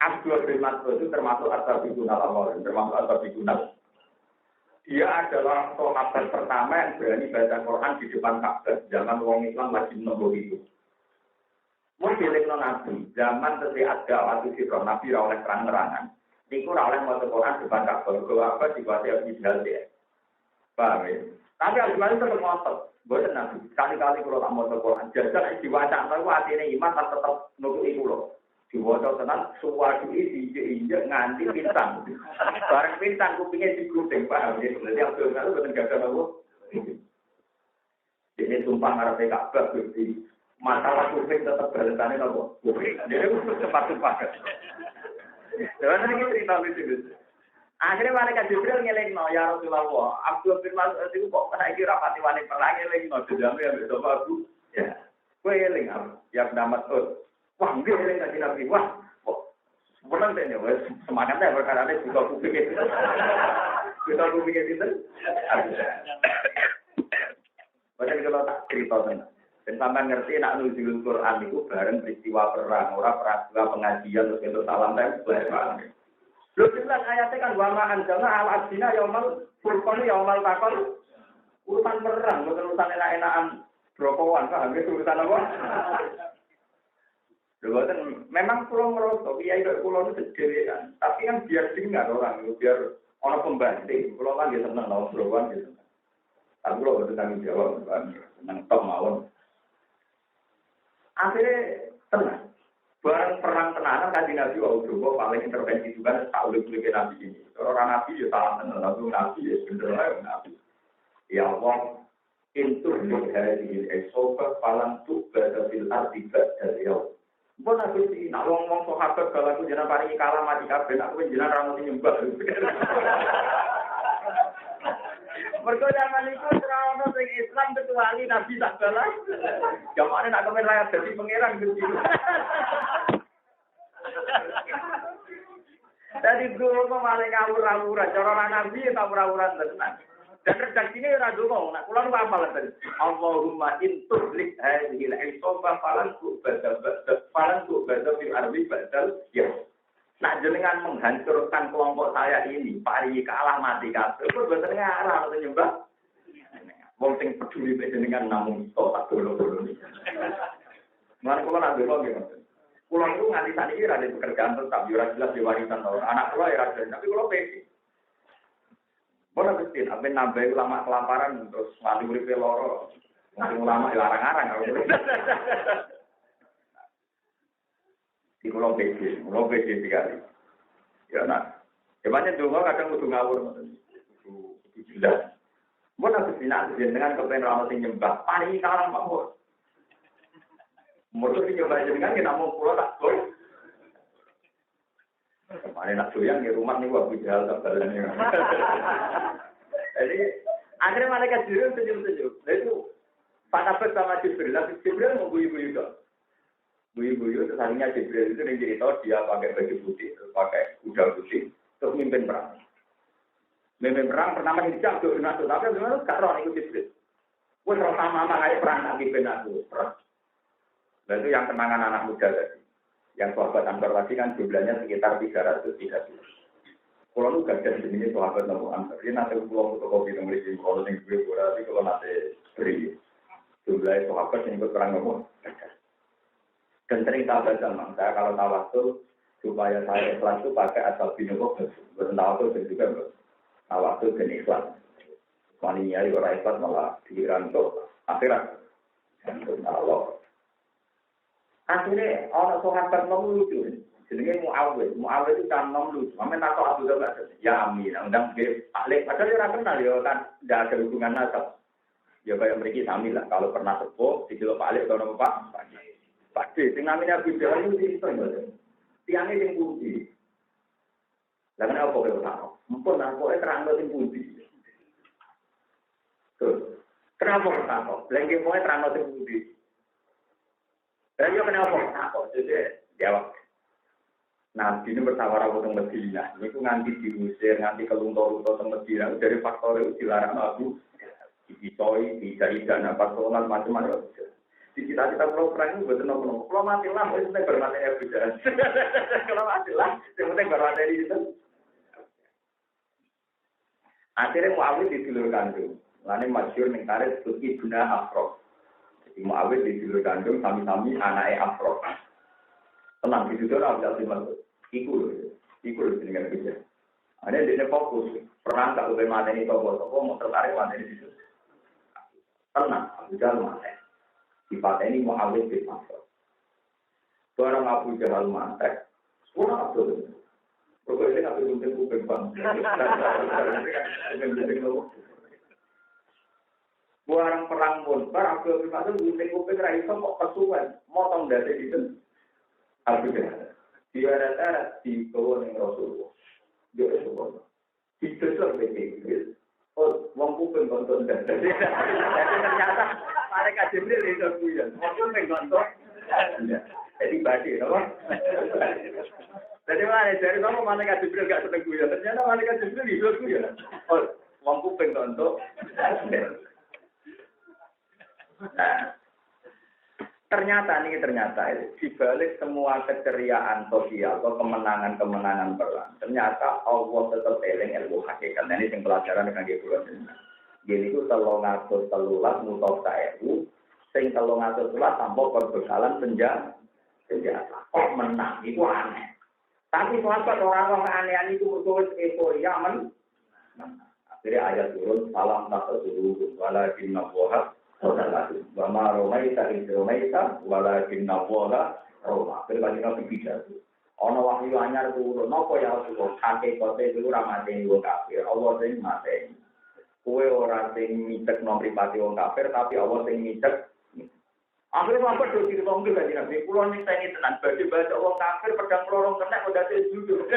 Abdul bin Mas'ud itu termasuk ashabul awal, termasuk ashabul. Dia adalah sahabat pertama yang berani baca Quran di depan Ka'bah zaman wong Islam lagi nunggu itu. Mungkin Nabi zaman setiap ada waktu Fir'aun Nabi ra oleh terang-terangan. Niku ra oleh maca Quran depan Ka'bah ke apa dikuasai Abu Jahal ya. Paham ya? Tapi Abu Jahal tetap ngotot. Boten Nabi sekali-kali kalau tak maca Quran jajan diwaca aku atine iman tetap nunggu iku lho. Diwaca tenan suwadu iki injek nganti pintang. Bareng pintang kupinge digudeng paham ya. Dadi Abdul Qadir boten gagal apa. Dene tumpang ngarepe Ka'bah Gusti. Masalah kuping tetep balesane napa? Kuping. Dene wis cepat-cepat. Dewan iki cerita lucu. Akhirnya malaikat Jibril ngelingno ya Rasulullah. Abdul bin Mas'ud itu kok saiki rapati wani perang ngelingno jame ya besok aku. Ya. Kowe eling ya nama Mas'ud. Wah, nggih eling kanjeng Nabi. Wah, kok bener dene wis semangatnya perkara ini buka kuping itu. Buka kuping itu. Padahal kalau tak cerita tenan. Dan sampai ngerti nak nuzulul Quran itu bareng peristiwa perang, ora peristiwa pengajian terus itu salam tempel. Lho jelas ayatnya kan wa ma anzalna ala abdina yaumal furqan yaumal taqal. Urusan perang, bukan urusan enak-enakan brokowan, paham ya urusan apa? Lho memang pulau merosot, kiai kok pulau itu sendiri kan. Tapi kan biar dengar orang, biar orang pembanding. Pulau kan dia senang lawan brokowan gitu. Tapi pulau itu tanggung jawab, senang top mawon. Akhirnya tenang. Barang perang tenanan kan di Nabi Wahudullah paling intervensi juga tak-ulik-ulik Nabi ini. Orang Nabi ya salah tenang, Nabi ya bener-bener Nabi. Ya Allah, intur lihat esofa palang tuh berdasil artikel dari Allah. Bukan aku sih, nak ngomong sahabat kalau aku jangan paringi kalah mati kabeh, aku jangan ramu nyembah. Mergo zaman iku ora ono sing Islam kecuali Nabi tak balas. Jamane nak kemen rakyat dadi pangeran gitu. Tadi dulu malah ngawur-ngawur, cara Nabi tak ngawur-ngawuran tenan. Dan redaksine ora donga, nak kula nu apal ten. Allahumma intur lik hadhil isofa falan ku badal fil ardi badal ya. Nak jenengan menghancurkan kelompok saya ini, pari kalah mati kabeh. Kok boten ngarah atau nyembah. Wong sing peduli jenengan namung iso tak dolo-dolo iki. Lan kula nak donga nggih. Kula niku nganti saniki ra ada pekerjaan tetap yo ora jelas di warisan to. Anak kula ya ra jelas, tapi kula pede. Bona betin, aben nambah ulama kelaparan terus nganti uripe loro. Wong ulama larang-larang kalau di pulau PC sekali. Ya nak, sebenarnya dulu kadang kudu ngawur, kudu jelas. Mau nanti dengan kepengen orang sing nyembah, paling kalah mau. Menurut nyembah dengan kita mau pulau tak boleh. Kemarin nak doyan di rumah nih gua bujal kabarnya. Jadi akhirnya malaikat Jibril senyum-senyum. Itu Pak Nafas sama Jibril mau guyu-guyu dong. Buyu-buyu, sesalahnya Jibril itu yang cerita dia pakai baju putih, pakai kuda putih, terus mimpin perang. Mimpin perang pertama hijab tuh Nabi, tapi sebenarnya gak roh ikut Jibril. Gue terus sama kayak perang nanti aku perang. Dan itu yang kenangan anak muda tadi. Yang sahabat Ansor tadi kan jumlahnya sekitar 330. Kalau lu gak ada jenisnya sahabat Nabi Ansor, ini nanti pulau fotokopi memiliki kalau yang gue berarti kalau nanti beri jumlah sahabat yang ikut perang Nabi. Dan cerita bersama saya kalau tawasul supaya saya ikhlas itu pakai asal bingung bertawasul dan juga tawasul dan ikhlas. Maninya orang ikhlas malah dikira untuk akhirat. Allah. Akhirnya orang sahabat nom lucu. Jenenge Muawiyah itu kan nom lucu. Amen takok Abu Bakar. Ya amin. Undang ke Pak padahal ora kenal ya kan ndak ada hubungan nasab. Ya kayak mereka sami lah. Kalau pernah sepuh dijelok Pak Lek kalau Pak. Pak D, sing namanya Abu Bakar itu tiangnya yang putih. Lah kenapa kok ora takok? Mumpun aku terang sing putih. Tuh. Kenapa kok takok? Lagi mau terang sing putih. Dan yo kenapa takut? Jadi jawab. Nabi ini bersawarah untuk Medina. Ini ku nganti diusir, nganti keluntor-luntor ke Medina. Dari faktor itu dilarang Abu. Dibicoi, dijadikan apa sholat macam-macam. Di cita-cita kalau perang itu betul betul. Kalau mati lah, itu penting bermati Abu Jahal. Kalau mati lah, itu penting bermati itu. Akhirnya Muawiyah didulur kandung. Lalu masyhur ning tarikh Ibnu Afroh. Muawiyah didulur kandung sami-sami anaknya Afroh. Tenang di situ ora bisa dimaksud. Iku dengan bisa. Ada dia fokus perang tak boleh mateni toko-toko mau tertarik mateni di situ. Tenang, Abu Jahal mati. Dipateni Muawiyah bin Afroh. Barang Abu Jahal mati, semua Abdul. Pokoknya nggak perlu untuk kuping. Buang perang pun, barang Abdul bin Mas'ud gunting kuping ra iso kok kesuwen, motong dadi itu. Abu Jahal. Diwarat-arat di bawah ning Rasulullah. Dia itu kok. Dicocok begitu. Oh, wong kuping konton dadi. Jadi ternyata malaikat Jibril itu kuyon. Kuping konton. Jadi badi, apa? Jadi mana dari kamu malaikat Jibril gak seneng kuyon. Ternyata malaikat Jibril itu kuyon. Oh, wong kuping konton. Nah, ternyata di balik semua keceriaan sosial atau kemenangan perang, ternyata Allah tetap eling ilmu hakikat. Nah, ini yang pelajaran dengan kula jenengan. Gini ku 313 mutos kaewu, sing 313 tanpa perbekalan senjata. Kok menang itu aneh. Tapi sahabat orang-orang keanehan itu berkuat euforia akhirnya ayat turun salam tak tersuruh walakin nabuhat Wama Romaita itu Romaita, walakin Nabola Roma. Berbanding dengan pidato. Ono wahyu anyar turun. Nopo ya Rasulullah. Kakek kote itu ramadhan wong kafir. Allah sing mateni. Kue orang sing mitek nomor pribadi wong kafir, tapi Allah sing mitek. Akhirnya apa do cerita ngene kan Nabi. Kulo nyekeni tenan bagi baca wong kafir pedang lorong kena udah jujur.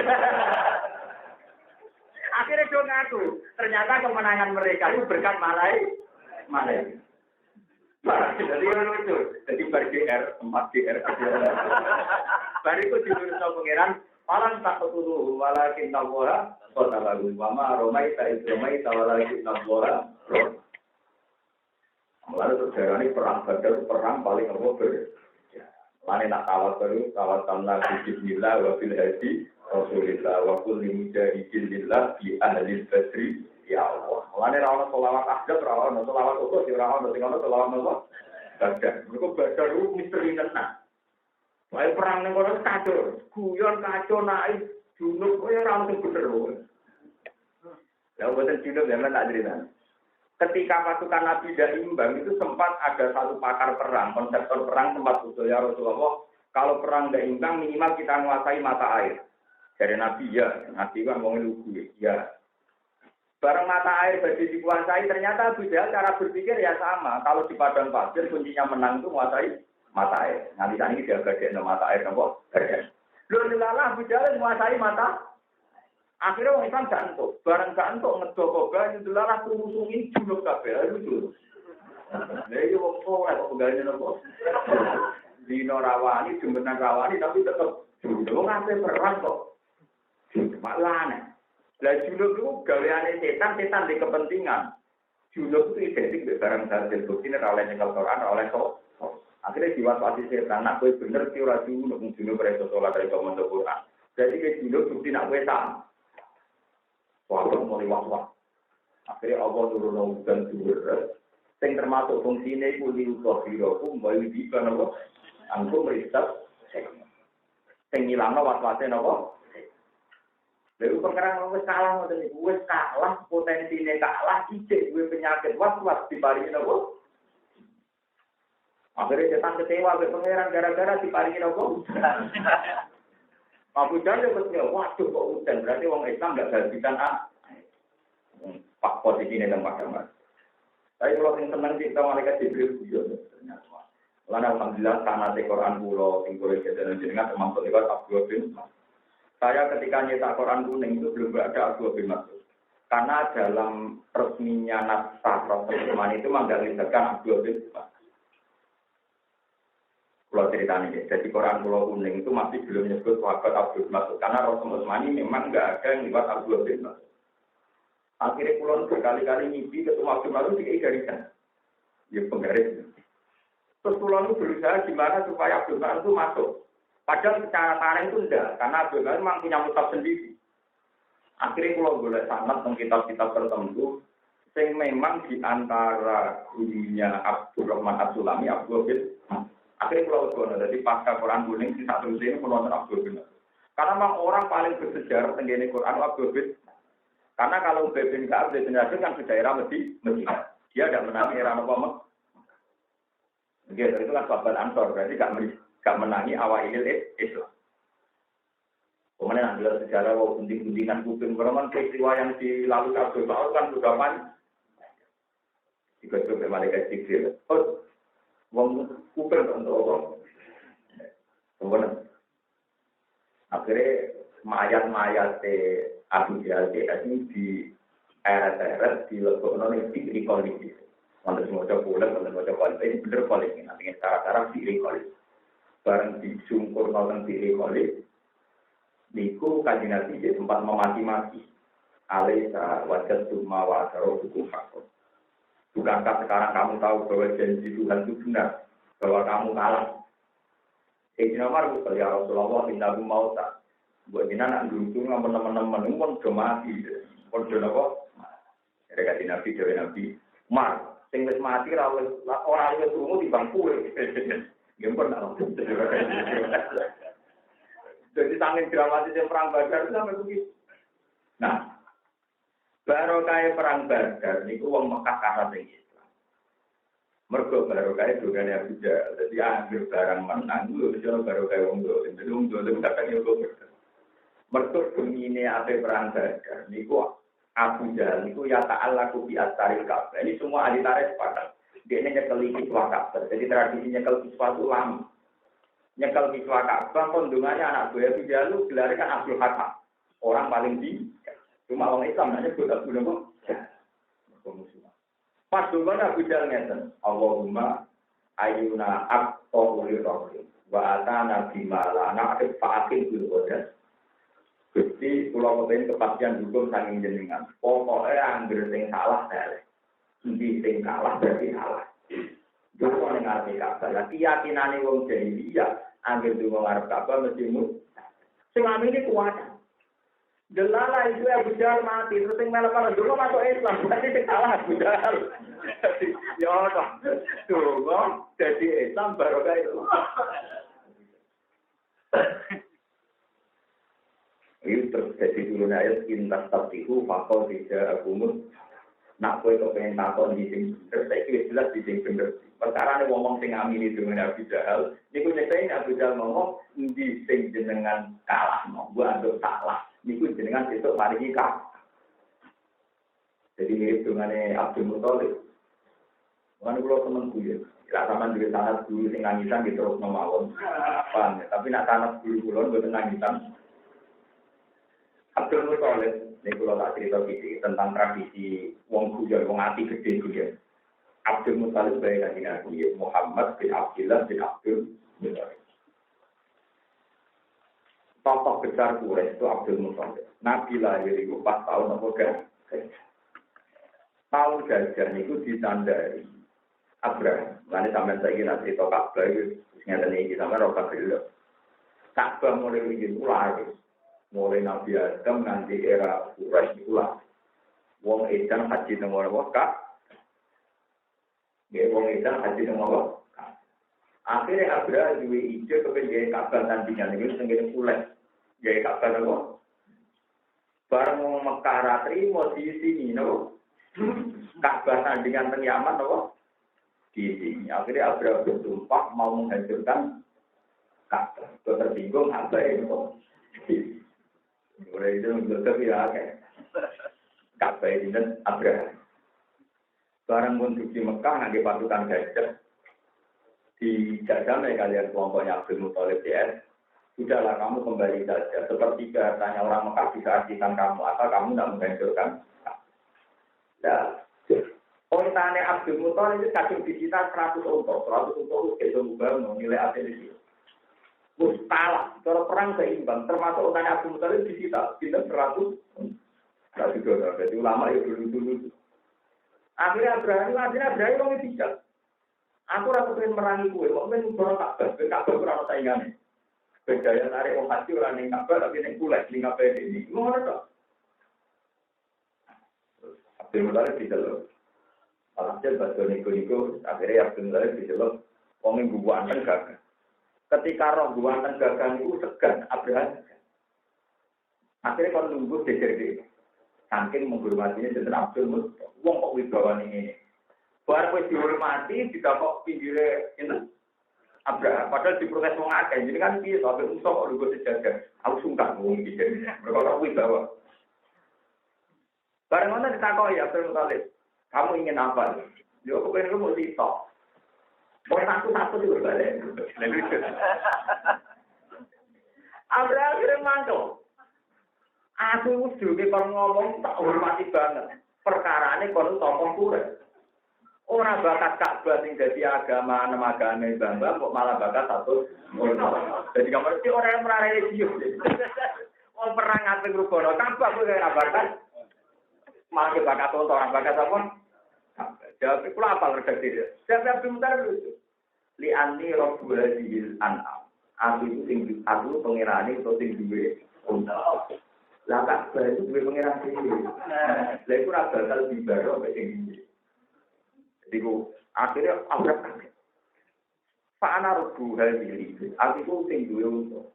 Akhirnya do ngaku. Ternyata kemenangan mereka itu berkat malaikat. Jadi itu, jadi bar GR, tempat GR. Bar itu ditulis sama pengiran, malam tak ketuluh, walakin nabora, kota lagu, mama, Romaita, walakin nabora, lalu sejarah ini perang Badar, perang paling ngobrol. Mana nak kawat tanah bismillah, wabil hadi, Rasulillah, wa kulli mujahidin lillah, bi ahlil badri, ya Allah. Mulane ra ono selawat ahdab, ra ono selawat utuh, ra ono sing ono selawat nopo? Badar. Mergo Badar ku misteri tenan. Wae perang ning kono kacau, guyon kacau naik junub kowe ra ono sing bener. Ya boten junub zaman tak cerita. Ketika pasukan Nabi tidak imbang itu sempat ada satu pakar perang, konseptor perang sempat usul ya Rasulullah, kalau perang tidak imbang minimal kita menguasai mata air. Dari Nabi ya, Nabi kan mau ngelugu ya. Barang mata air bagi dikuasai, ternyata Abu Jahal cara berpikir ya sama. Kalau di padang pasir kuncinya menang itu menguasai mata air. Nanti saat ini dia gadekno mata air nopo? Lho dilalah Abu Jahal menguasai mata. Akhirnya orang Islam gak entuk. Barang gak entuk ngedoko banyu dilalah rumusungin junub kabeh lucu. Lah iki wong soleh kok pegawene nopo? Dino rawani, jembenan rawani tapi tetep junub ngate perang kok. Maklane. Lah junub itu gaweane setan di kepentingan. Junub itu identik dengan barang hasil bukti nek oleh nyekel Quran oleh kok. Akhirnya diwaswasi setan, nak kowe bener ki ora junub reso salat dari maca Quran. Jadi ke junub bukti nak kowe tak. Wah, mulai was-was. Akhirnya Allah turun hujan turun. Yang termasuk fungsinya itu liutohiroku, mbak Widi kan apa? Angku merisap. Yang ngilang was-wasnya apa? Lalu perkara gue kalah, potensinya kalah, ijek gue penyakit was-was dibalik apa? Akhirnya setan kecewa ke pangeran gara-gara diparingi nopo. Abu Jahal kecewa, waduh kok hujan, berarti orang Islam nggak kehabisan pak posisinya dan macam-macam. Tapi kalau yang senang kita malaikat Jibril beliau ternyata. Lalu alhamdulillah sanad Quran pulau tinggal jalan jenengan termasuk lewat Abdul bin. Saya ketika nyetak Quran kuning itu belum ada Abdul bin Mas'ud. Karena dalam resminya naskah Rasulullah itu menggambarkan Abdul bin Mas'ud. Kalau ceritanya, jadi Quran Pulau Kuning itu masih belum menyebut sahabat Abdul Mas'ud karena Rasulullah ini memang nggak ada yang lewat Abdul bin Mas'ud. Akhirnya Pulau berkali-kali mimpi ketemu Abdul Mas'ud di sana. Ya penggaris. Terus Pulau itu berusaha gimana supaya Abdul Mas'ud itu masuk. Padahal secara tarik itu enggak, karena Abdul Mas'ud memang punya mutab sendiri. Akhirnya Pulau boleh sanad tentang kitab-kitab tertentu, yang memang di antara gurunya Abdul Rahman As-Sulami, Abdul bin Mas'ud. Akhirnya Pulau Gono, jadi pasca Quran Kuning di satu ini menonton Abdul bin Mas'ud. Karena memang orang paling bersejarah tenggine Quran Abdul bin Mas'ud. Karena kalau Ubay bin Ka'ab dijelaskan kan di daerah Medina. Dia tidak menangi era Muhammad. Itu kan sahabat Ansor, berarti tidak menangi awal Islam. Kemudian ambil sejarah gunting-guntingan kuping, karena peristiwa yang dilalui Abdul Mas'ud kan sudah panjang. Jika coba malaikat Jibril, wong kuping untuk orang. Kemudian akhirnya mayat-mayat Abu Jahal ini di era-era di lekokno ning di kondisi. Wonten sing maca bulan, wonten maca kualitas, ini bener kualitas. Nanti cara-cara di kualitas. Bareng disungkur nonton di kualitas. Niku Kanjeng Nabi di tempat memaki-maki. Alaisa wajad summa wa asaro hukum fakor. Bukankah sekarang kamu tahu bahwa janji Tuhan itu benar? Bahwa kamu kalah? Sayyidina Umar berkata, ya Rasulullah, innahu mauta. Buat ini anak dulu teman-teman pun sudah mati. Pun sudah apa? Jadi kata Nabi, Dewi Nabi, Umar, sing wis mati, orang itu tunggu di bangku. Gempur nak. Jadi tangin dramatis yang perang Badar itu sampai begitu. Nah, barokah perang Badar niku wong Mekah karena tinggi Islam. Mergo barokah dogane Abu Jahal. Jadi ambil barang menang lho jero barokah wong dolim. Jadi wong dolim kadang yo kok. Mergo dumine ape perang Badar niku Abu Jahal niku ya ta'allaku bi astaril Ka'bah. Ini semua ahli tarikh sepakat. Dia nyekel kiswah Ka'bah. Jadi tradisi nyekel kiswah itu lama. Nyekel kiswah Ka'bah kondungannya anak buah Abu Jahal gelar kan Abdul Hakam. Orang paling di cuma orang Islam nanya buat Abu Jahal. Pas dulu Abu Jahal ngeten, Allahumma ayuna aqta'ul rahim wa atana bima lana fa'akin bil qadar. Gusti kula kepengin kepastian hukum saking jenengan. Pokoke anggere sing salah daleh. Endi sing kalah berarti salah. Yo ning arep Ka'bah. Keyakinane wong jahiliyah anggere dungo arep Ka'bah mesti mu. Sing amine kuat. Delala itu Abu Jahal mati, terus sing malah dungo masuk Islam. Berarti sing salah Abu Jahal. Yo toh. Dungo dadi Islam barokah itu. Itu terus jadi turun ayat intas tabtihu fakol tidak agumut. Nak kowe kok pengen takon di sing bener, saiki jelas di sing bener. Perkara ngomong sing amini dengan Abu Jahal, niku nyekeni Abu Jahal ngomong di sing jenengan kalah, gua anduk salah. Niku jenengan besok mari kalah. Jadi mirip dengane Abdul Muthalib. Kan kula temen kuwi. Lah sampean duwe sanad dulu sing nangisan diterus mawon. Apa? Tapi nak sanad dulu kula mboten nangisan. Abdul Muthalib, ini kalau tak cerita gitu, tentang tradisi wong guyon, wong ati gede guyon. Abdul Muthalib bayi Kanjeng Nabi Muhammad bin Abdullah bin Abdul Muthalib. Tokoh besar Quraisy itu Abdul Muthalib. Nabi lahir itu pas tahun apa gajah. Tahun gajah itu ditandai Abraham. Lalu sampai saya kira cerita Ka'bah itu, ternyata ini sampai roka gelap. Ka'bah mulai bikin ular. Mulai Nabi Adam nanti era Quraisy pula. Wong edan haji teng Mekah. Nggih wong edan haji teng Mekah. Akhirnya Abraham duwe ide kepen Ka'bah tandingan iki sing ngene pulen. Gawe Ka'bah napa? Bareng wong Mekah ra trimo di sini napa? Ka'bah tandingan teng Yaman napa? di sini. Akhirnya Abraham bersumpah mau menghancurkan Ka'bah. Tersinggung Abraham itu. Mulai itu menurut ya kayak Ka'bah ini dan Abraham. Barang pun di Mekah nanti pasukan gajah dijajah kalian kelompoknya Abdul Muthalib ya. Sudahlah kamu kembali saja. Seperti hartanya orang Mekah bisa artikan kamu atau kamu tidak menghancurkan. Nah, ontane Abdul Muthalib itu kadang disita 100 unta. 100 unta itu juga nilai asli di situ. Mustahil. Kalau perang seimbang, termasuk ontane Abdul Muthalib disita. Kita 100. Nah, juga. Jadi ulama itu dulu. Akhirnya Abraham orang bijak. Aku rasa pengen merangi kue. Kok pengen dorong Ka'bah kurang saingannya. Bedaya tarik orang haji orang yang Ka'bah tapi yang kulit di Ka'bah ini. Gimana tak? Abdul Muthalib dicelok. Alhasil bahasa Niko akhirnya Abdul Muthalib dicelok. Wong yang guguanten gagah. Ketika roh guguanten gagah itu segan Abraham. Akhirnya kalau nunggu dede. Saking menghormatinya Jenderal Abdul Muthalib. Wong kok wibawa ini. Baru wis dihormati didapok pinggire ini Abraham. Padahal diprotes wong akeh. Jadi kan piye sampe musuh kok lugu sejajar. Aku sungkan wong iki. Mergo ora wibawa. Bareng ngono ditakoki Abdul Muthalib. Kamu ingin apa? Yo aku pengen mau sitok. Mau satu-satu juga balik. Abraham kira mantul. Aku juga kalau ngomong tak hormati banget. Perkarane kono tokoh kuret. Orang bakat Ka'bah sing dadi agama nemagane Bambang kok malah bakat satu. Jadi kamu mesti orang yang merare religius. Wong perang ngaten rukono Ka'bah kok ora bakat. Malah bakat orang bakat apa? Jawab kula apa redaksi dia. Siapa bentar dulu. Li anni rabbul hadil an'am. Aku itu sing aku pangerane utawa sing duwe unta. Lah Ka'bah itu duwe pangeran dhewe. Lah iku ora bakal dibaro mek sing Diku akhirnya abrak kaget. Pak Anar buhal diri. Aku sing duwe untuk.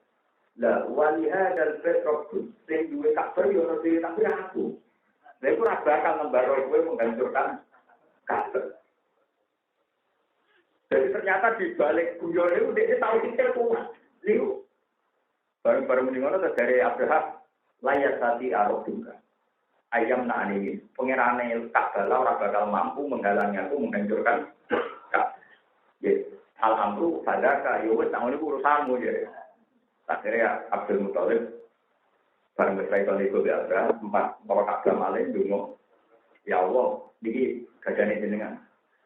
Lah waliha dal petrobus sing duwe Ka'bah yo ora dhewe tapi aku. Lah iku ora bakal ngembaro kowe menghancurkan Ka'bah. Jadi ternyata di balik guyon itu dia tahu kita kuat. Liu. Baru mendengar dari Abraham layak tadi arok juga. Ayam nak ini pengerane Ka'bah orang bakal mampu menghalangi aku menghancurkan Ka'bah. Ya, alhamdulillah pada kayu tahun ini urusanmu ya. Akhirnya Abdul Muthalib bareng berkaitan itu di Abraham empat bawa Ka'bah malih dungo. Ya Allah, niki gajane jenengan.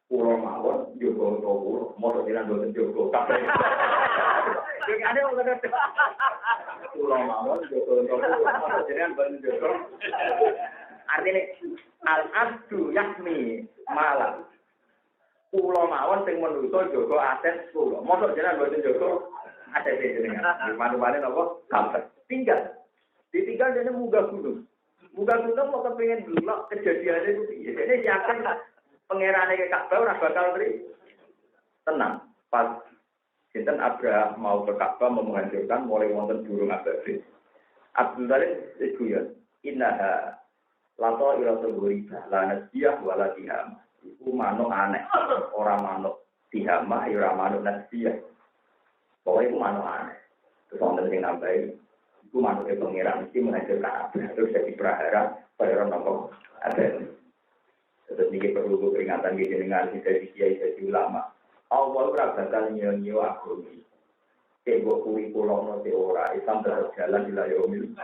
Pulau mawon jogo pulau, motor jalan boten jogo Ka'bah. Jadi ada orang kata pulau mawon jogo motor jalan boten jogo. Artinya al-abdu yakni malam. Pulau mawon sing menuso jogo aset pulau. Motor jalan boten jogo aset jenengan. Manumane napa? Ka'bah. Tinggal. Ditinggal dene munggah gunung. Munggah gunung mau kepengin delok kejadiane itu piye. Dene yakin pangerane Ka'bah ora bakal tenang. Pas sinten Abraham mau ke Ka'bah mau menghancurkan mulai wonten burung ababil. Abdul Muthalib itu ya. Innaha lato ilatul ghuribah la nasiyah wala tiham. Iku manuk aneh. Ora manuk tihamah ya ora manuk nasiyah. Pokoke iku manuk aneh. Terus wonten sing nambahi iku manuke pangeran mesti menghancurkan Abraham. Terus jadi prahara pada nopo ada. Terus ini perlu peringatan di dengan dari kiai dari ulama. Allah ora bakal nyanyi aku iki. Kebo kurikulum ora Islam terus jalan di layomil.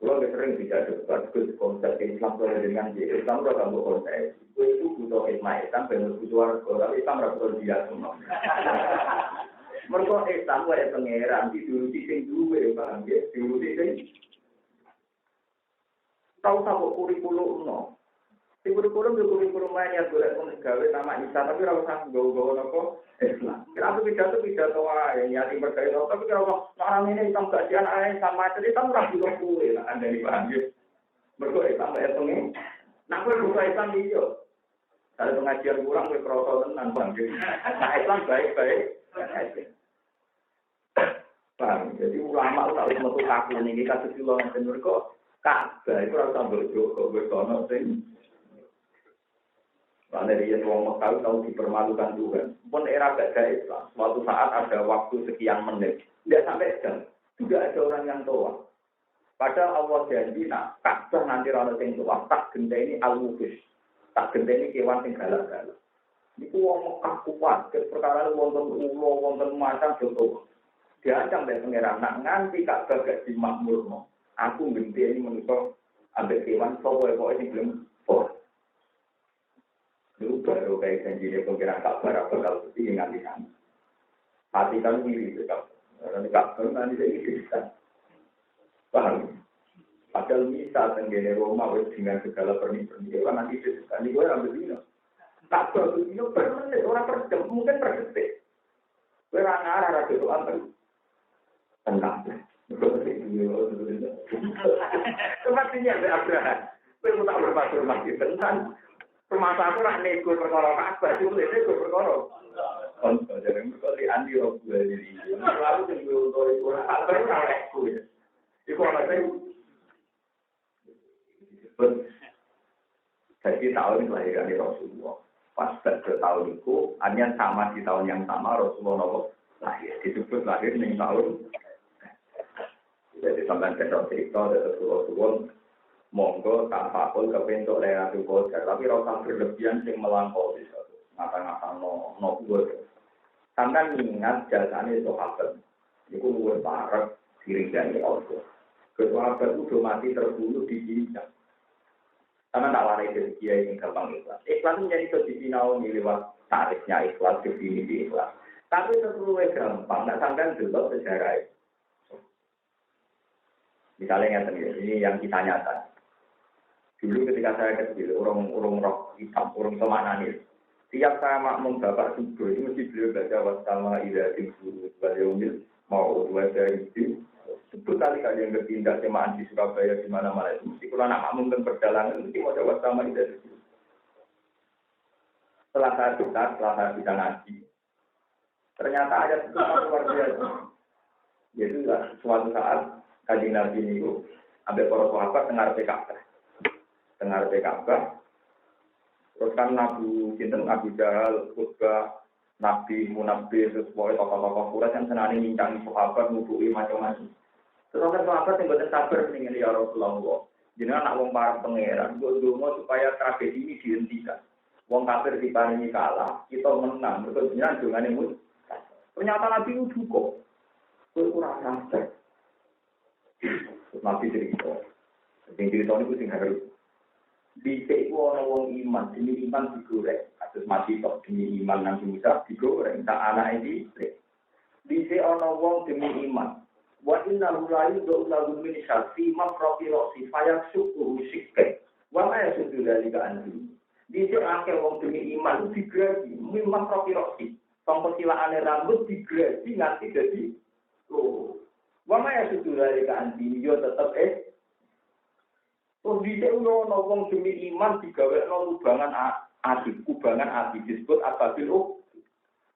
Kalau sering tidak debat konsep Islam dengan Islam udah kamu konsep itu butuh hikmah Islam benar butuh tapi Islam rasul dia semua. Mereka Islam ada pangeran di sing duwe paham ya di sing tahu kurikulum no. Di kurikulum lainnya boleh gawe nama Isa tapi ora usah gawe napa Islam. Kenapa pidato wae nyati berkait tapi kalau orang ini Islam kajian ae sama cerita ora bisa kuwe lah Anda dipaham ya. Mergo Islam ya pengen. Nah kowe buka Islam iki yo. Kalau pengajian kurang kowe kroso tenan Bang. Nah Islam baik-baik. Paham. Jadi ulama ora harus metu kaku niki kados kula ngeten mergo Ka'bah iku ora usah bojo kok wis ana sing Karena dia wong tahu dipermalukan Tuhan. Pun era gak Islam. Suatu saat ada waktu sekian menit, tidak sampai jam, sudah ada orang yang tua. Padahal Allah janji, Ka'bah nanti rana sing tua, tak genteni al-wufus, tak genteni kewan sing galak-galak. Iku wong Mekah kuat, perkara wonten ulo, wonten macam contoh. Diancam dari pengeran, nganti Ka'bah gak dimakmurno. Aku genteni menurut ambek kewan, sopo-sopo ini belum for. Itu baru kayak janji dia pengeran Ka'bah, bakal seperti nganti sana. Hati kan mirip Ka'bah. Karena Ka'bah nanti saya bisa. Paham? Padahal misal tenggene Roma dengan segala pernik-pernik nanti kan gue ambil dino. Tak dino per menit orang per jam mungkin per detik. Gue ngarah ada doa tenang. Sepertinya ada Abraham. Gue tak berpasur masih tenang. Permasalahan aku nak nego perkara Ka'bah itu nego perkara. Untuk jadi berkali andi roh gue jadi. Lalu tunggu untuk itu Ka'bah itu aku ya. Iku ana sing jadi tahun kelahiran Rasulullah. Pas pada tahun itu, hanya sama di tahun yang sama Rasulullah lahir. Disebut lahir ning tahun. Jadi sampai cerita dari Rasulullah, monggo tanpa pun kebentuk Lailatul Qadar, tapi rasa berlebihan sing melampaui itu. Ngata-ngata no gue. Sampai ingat jasane sahabat. Iku luwih parek diringgani Allah. Sahabat itu mati terbunuh di jinjang. Karena tak warai dari kiai yang gampang ikhlas. Ikhlas menjadi kedipinau lewat tarifnya ikhlas, definisi ikhlas. Tapi terlalu gampang, tak sangkan dulu sejarah itu. Misalnya ini yang kita nyata. Dulu ketika saya kecil, urung roh hitam, urung temanani. Tiap saya makmum bapak subuh, itu mesti beliau baca wassama ila timsuru, wal mau baca itu. Sebut kali kalian berpindah semaan di Surabaya di mana-mana itu mesti kalau anak makmum dan perjalanan mesti mau jawab sama itu. Setelah saya bisa ngaji, ternyata ada sesuatu luar biasa. Yaitu suatu saat kajian Nabi itu ambil para sahabat dengar Ka'bah. Terus kan Abu Jahal, Utbah, Nabi, Munabbi, terus tokoh-tokoh Quraisy yang senang mincangi sahabat, nubuhi macam-macam. Terus sahabat yang betul sabar dengan ya Rasulullah. Jadi anak wong para pangeran, doa supaya tragedi ini dihentikan. Wong kafir diparingi kalah, kita menang. Betul jenengan dongane mun. Ternyata Nabi itu cukup. Kowe ora sabar. Nabi cerita. Sing cerita niku sing harus. Dhisik ku ana wong iman, demi iman digoreng. Kados mati tok demi iman nang Musa digoreng. Tak anake iki. Dhisik ana wong demi iman. Wa inna lillahi wa inna ilaihi raji'un mafrofi rosi fayak syukur sikke wa ma yasudu dari keanti di akeh wong demi iman digradi mafrofi rosi tongko silaane rambut digradi nganti dadi wa ma yasudu dari keanti yo tetep di ono wong demi iman digawekno kubangan ati disebut ababil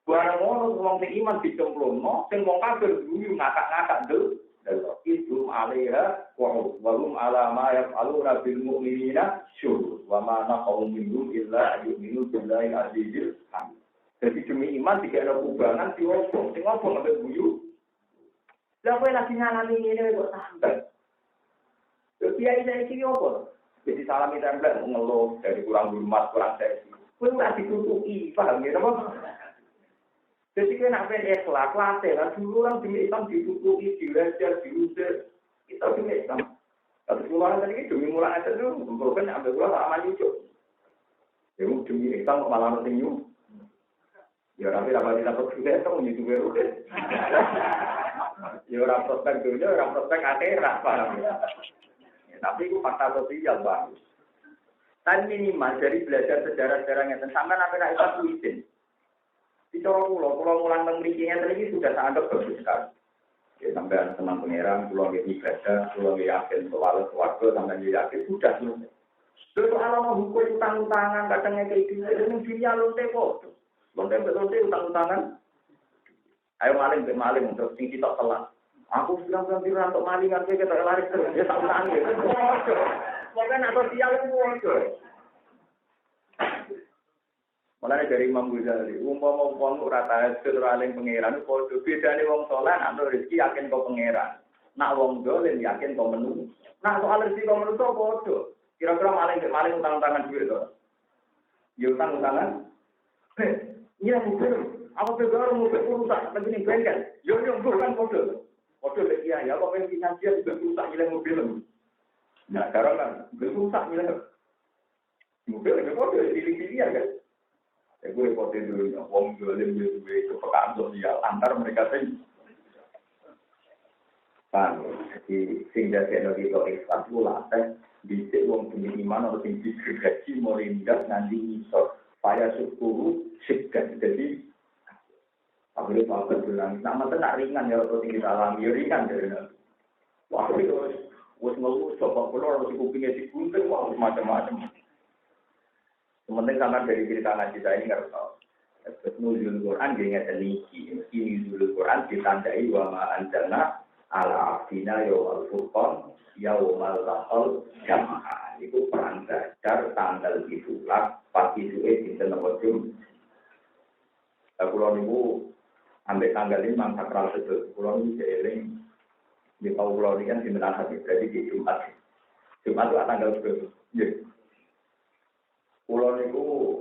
barang ono wong sing iman dicemplungno, sing wong kafir guyu ngakak-ngakak del. Itu alaiha wa hum ala ma yaf'aluna bil mu'minina syuhud. Wa ma naqum minhum illa yu'minu billahi azizil hamid. Jadi demi iman dikira kubangan diobong, sing obong ambek guyu. Lah kowe lagi ngalami ngene kok santai. Kiai iki opo? Jadi salam tempel ngeluh dari kurang hormat, kurang sesi. Kowe ora ditutuki, paham ya apa? Jadi kita nak ikhlas, latih lah. Dulu orang demi Islam ditutupi, dilejar, diusir. Kita demi Islam. Tapi keluaran tadi demi mulai aja tu, bukan ambil keluar aman juga. Ya demi Islam malah nanti new. Ya tapi dapat juga itu menjadi berudah. Ya orang prospek dunia, orang prospek akhirat, paham ya. Tapi itu fakta sosial bagus. Kan minimal dari belajar sejarah-sejarahnya tentang sampai nak Islam izin. Di pulau mulang memilikinya tadi sudah sangat bagus sekali. Ya, sampai teman pangeran, pulau ibadah, pulau yakin soal keluarga, sampai yakin sudah selesai. Terus kalau mau hukum utang-utangan, kadangnya kayak gini, ini dunia lonte kok. Lonte utang-utangan. Ayo maling, terus tinggi tak telat. Aku bilang untuk malingan, kita lari terus, dia tak utangi. Pokoknya atau sial itu, Mulane dari Imam Ghazali, umpama wong ora tahajud ora eling pangeran padha bedane wong saleh antuk rezeki yakin kok pangeran. Nak wong dolen yakin kok menu. Nak soal rezeki kok menu padha. Kira-kira maling utang-utangan duit to. Ya utang-utangan. Iya mobil. Apa begal mobil rusak lagi ning bengkel. Yo bukan padha. Padha lek ya kok pengen finansial juga rusak nilai mobil. Nah, sekarang kan rusak nilai. Mobil itu padha pilih-pilih ya kan. Gue pote dulu, wong dolim gue kepekaan sosial antar mereka sing. Jadi sehingga teknologi itu ekspat pula, bisa wong punya iman atau tinggi gaji melindas nanti iso, supaya syukur segan. Jadi akhirnya bapak bilang, nama tenang ringan ya atau tinggi salam, ya ringan dari nanti. Wah itu, wes ngeluh, coba keluar harus kupingnya digunting, wah macam-macam. Sementing sama dari cerita ngaji saya ini nggak tahu. Nuzul Quran dia nggak teliti. Ini nuzul Quran ditandai wa ma anjalna ala abdina yawmal furqan yawmal taqal jamaah. Itu perang dasar tanggal 17 pagi suwe dinten Rajab. Kulo niku ambek tanggal 5 sakral sedul. Kulo niku eling di Paulo ini kan dinten Ahad berarti di Jumat. Jumat itu tanggal 20. Nggih. Pulau niku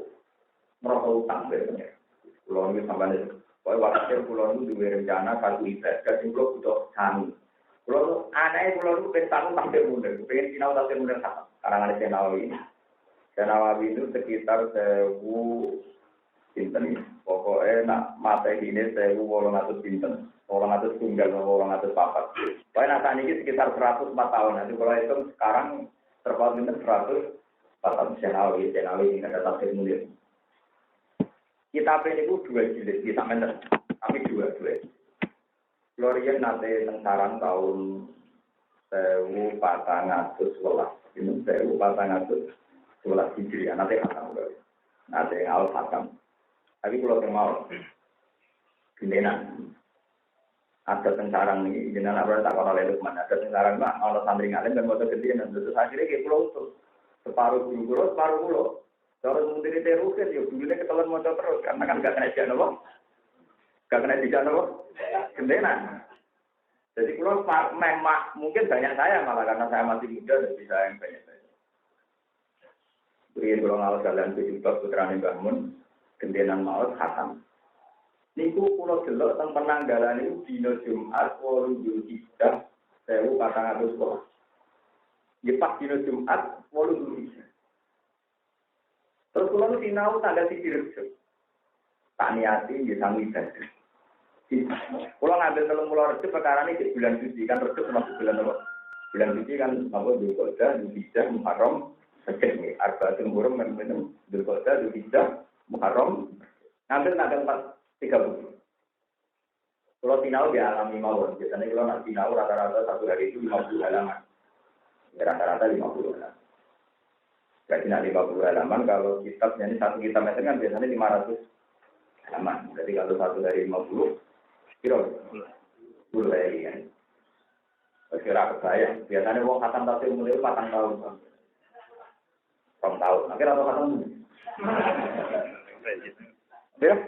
merasa utang sebenarnya. Pulau niku sampai waktu pulau niku dua rencana satu ibadah, pulau butuh sani. Pulau anaknya pulau niku pengen tafsir mundur, pengen sinau tafsir mundur sama. Karangan Senawawi ini. Senawawi itu sekitar 1000 pinten. Pokoknya nak mata ini 1800 pinten. 800 tunggal, 800 papat. Pokoknya nak ini sekitar 104 tahun. Nanti kalau itu sekarang terpaut pinten 100. Pasal Senawi ini ada tafsir mulia. Kitab ini itu 2 jilid, kita mener. Kami 2. Florian nate tengsaran tahun 1411. Ini 1411 Hijriah. Nate khatam. Nate awal khatam. Tapi kalau mau gendenan. Ada tengsaran ini, gendenan apa tak kalau leluk mana. Ada tengsaran pak, kalau santri ngalim dan motor gendenan. Terus akhirnya kayak pulau itu. Separuh guru, separuh pulau. Kalau menteri terusin, ya dulunya ketelan motor terus. Karena kan gak kena jalan apa? Gak kena jalan apa? Gendenan. Jadi pulau memang mungkin banyak saya malah karena saya masih muda dan bisa yang banyak saya. Beri pulau ngawas kalian berjumpa putrane bangun. Gendenan maut khatam. Niku pulau jelok tentang penanggalan itu dino Jumat 8 Zulhijjah 1400 sekolah. Ya pas dino Jumat 8 Zulhijjah. Terus kalau sinau tanggal 1 Rejab. Tak niati ya sang ibadah. Kalau ngambil telung pulau Rejab perkara ini di bulan suci kan Rejab termasuk bulan apa? Bulan suci kan apa Dzulqa'dah, Dzulhijjah, Muharram, Rejab nih. Arba'atul Hurum minum Dzulqa'dah, Dzulhijjah, Muharram. Ngambil tanggal 30. Kalau sinau dia alami mawon. Biasanya kalau nak sinau rata-rata satu hari itu 50 halaman. Rata-rata 50 halaman. Jadi nak 50 halaman, kalau kitabnya ini satu kitab meter kan biasanya 500 halaman. Jadi kalau satu dari 50, kira 10 hari kan. Kira kebayang. Biasanya orang khatam tafsir mulai 4 tahun. 2 tahun. Akhirnya atau khatam? Ya?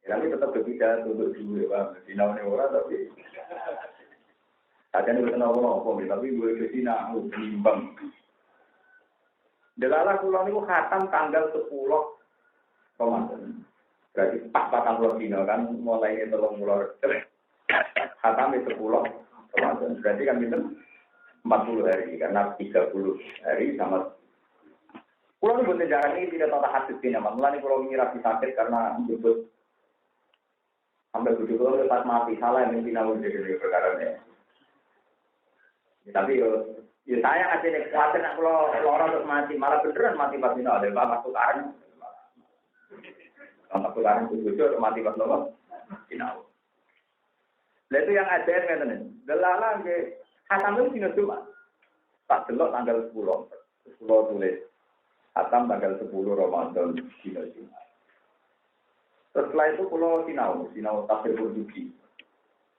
Tapi tetap berbeda untuk dulu ya, di nama orang tapi kadang kita nopo tapi gue ke sini aku berimbang. Delala pulau ini khatam tanggal 10 Ramadan. Berarti pas 40 dino kan mulai itu mulai khatam itu 10 Ramadan. Berarti kan itu 40 hari karena 30 hari sama. Pulau ini bukan jarang ini tidak tata hadis ini, mulai pulau ini rapi sakit karena jemput sampai begitu kalau lepas mati salah yang minta dari perkara ini. Tapi ya saya aja nih khawatir nak kalau orang terus mati malah beneran mati pas ini ada bapak tukaran. Bapak tukaran itu jujur mati pas nopo. Sinau. Lalu itu yang ada yang nih. Delala ke khatam itu sini cuma tak delok tanggal 10 tulis. Khatam tanggal 10 Ramadan dino Jumat. Setelah itu pulau sinau tafsir Qurtubi.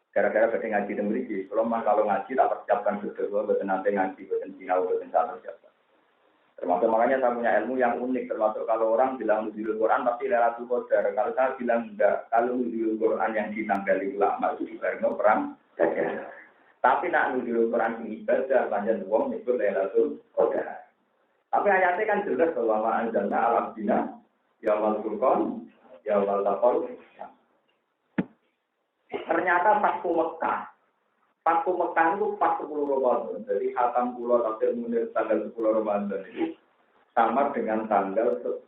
Gara-gara badhe ngaji teng mriki, kalau ngaji tak persiapkan betul, boten nate ngaji, boten sinau, boten salah siapa. Termasuk makanya saya punya ilmu yang unik. Termasuk kalau orang bilang nuzulul Quran pasti Lailatul Qadar. Kalau saya bilang enggak, kalau nuzulul Quran yang ditanggali ulama itu dibareng perang saja. Tapi nak nuzulul Quran ini ibadah panjang wong itu Lailatul Qadar. Tapi ayatnya kan jelas bahwa anjana alam bina ya wal furqan ya wal taqal. Ternyata Fathu Mekah. Fathu Mekah itu pas 10 Ramadan. Jadi khatam pulau tafsir munir tanggal 10 Ramadan itu sama dengan tanggal 10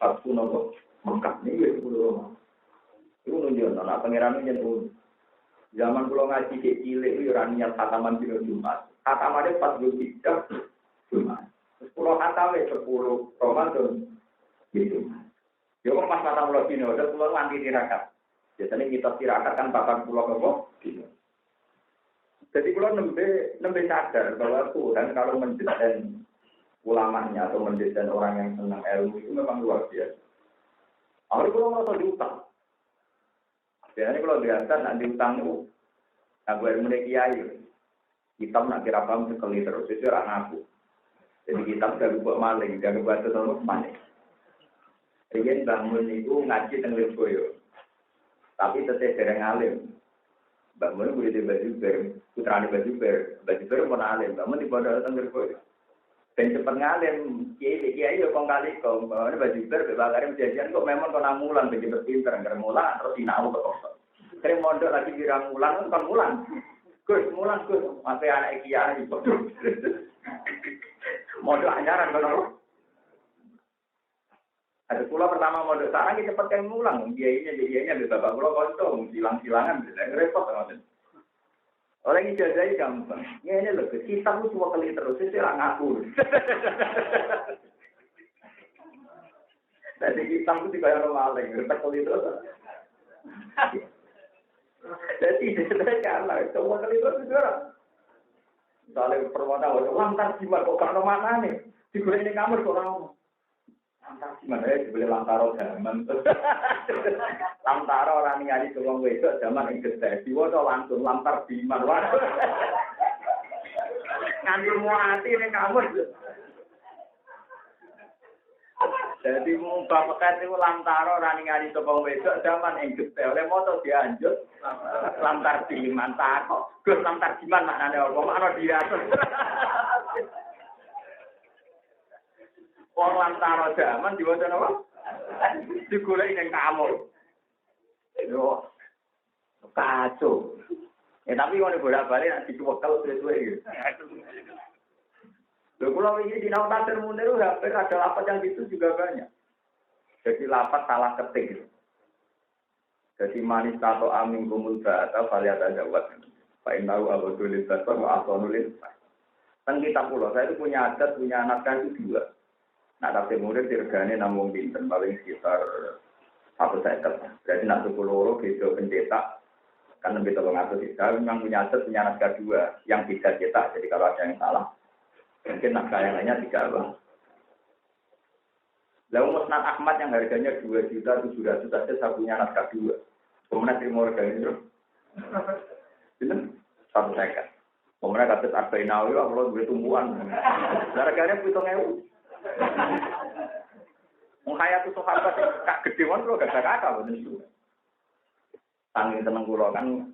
Fathu Mekah. Ini ya 10 Ramadan. Itu nunjuk. Nah, pengirannya nyentuh. Zaman pulau ngaji ke cilik itu ya niat khataman di Jumat. Khatamannya pas Zulhijjah Jumat. 10 khatamnya 10 Ramadan. Gitu. Ya kok pas khatam pulau dino, ada pulau nanti tirakat. Biasanya kita tirakat kan 40 pulau dino. Jadi kalau nembe sadar bahwa Tuhan kalau mendesain ulamanya atau mendesain orang yang senang ilmu itu memang luar biasa. Awalnya kalau merasa diutang. Biasanya kalau biasa nak diutang itu, nak buat ilmu kiai, kita nak kira paham sekali terus itu orang aku. Jadi kita sudah buat maling, jangan buat terus maling. Jadi bangun itu ngaji tentang Lirboyo, tapi tetap dereng alim. Bangun boleh di baju ber, putrane baju ber pun alim. Bangun di pondok tentang Lirboyo. Dan cepat ngalim, kiai yo kong kali kong, bangun baju ber, bebakarim jajan kok memang kau namulan begitu pinter, nggak mulan terus sinau kok. Sering mondok lagi diramulan kan mulan. Gus mulan gus, sampai anak kiai itu. Mondok anyaran kalau ada pulau pertama modal sarang kita cepat yang ngulang, biayanya di bapak pulau kontong, silang-silangan, repot banget. Orang ijazah gampang, ini loh, kita tuh cuma kali terus, saya ngaku. Jadi kita tuh tidak ada maling, repot kali terus. Jadi saya kalah, cuma kali terus juga. Soalnya permodalan, lantar gimana kok kalau mana nih? Digulai ini kamar kok orang. Lantar gimana ya, boleh lantaro zaman. Lantaro orang yang di Tulung Wedok zaman yang gede. Diwoto langsung lantar biman. Ngantul muati ini kamar. Jadi mumpah pekat itu lantaro orang yang di Tulung Wedok zaman yang gede. Oleh moto dianjut lantar biman. Takut. Gus lantar biman maknanya apa? Makna dia. Wong lantaro zaman diwaca apa? Digoleki ning kamar. Yo kacau. Tapi kalau bolak-balik nanti diwakal sesuai gitu. Lho kalau ini di Naut Tafsir Munir hampir ada lapat yang itu juga banyak. Jadi lapat salah ketik gitu. Jadi manis atau amin kumul atau valiat ada buat. Pak Inau Abdul Izzat wa Asonul Izzat. Kan kita pulau, saya itu punya adat, punya anak kan itu 2. Nah, tapi murid dirgane namun pinten paling sekitar 1 sekel. Jadi nak 10 euro video pencetak kan lebih tolong atur kita memang punya aset punya naskah 2 yang bisa cetak. Jadi kalau ada yang salah mungkin naskah yang lainnya 3 bang. Lalu Musnad Ahmad yang harganya 2.700.000 saja saya punya naskah 2. Kemudian terima harga itu itu 1 sekel. Kemudian kata Arba'in Nawawi kalau duit tumbuhan. Harganya 7.000. Menghayat itu sahabat kak gedewan lo gak kakak betul. Tanggung tenang kulo kan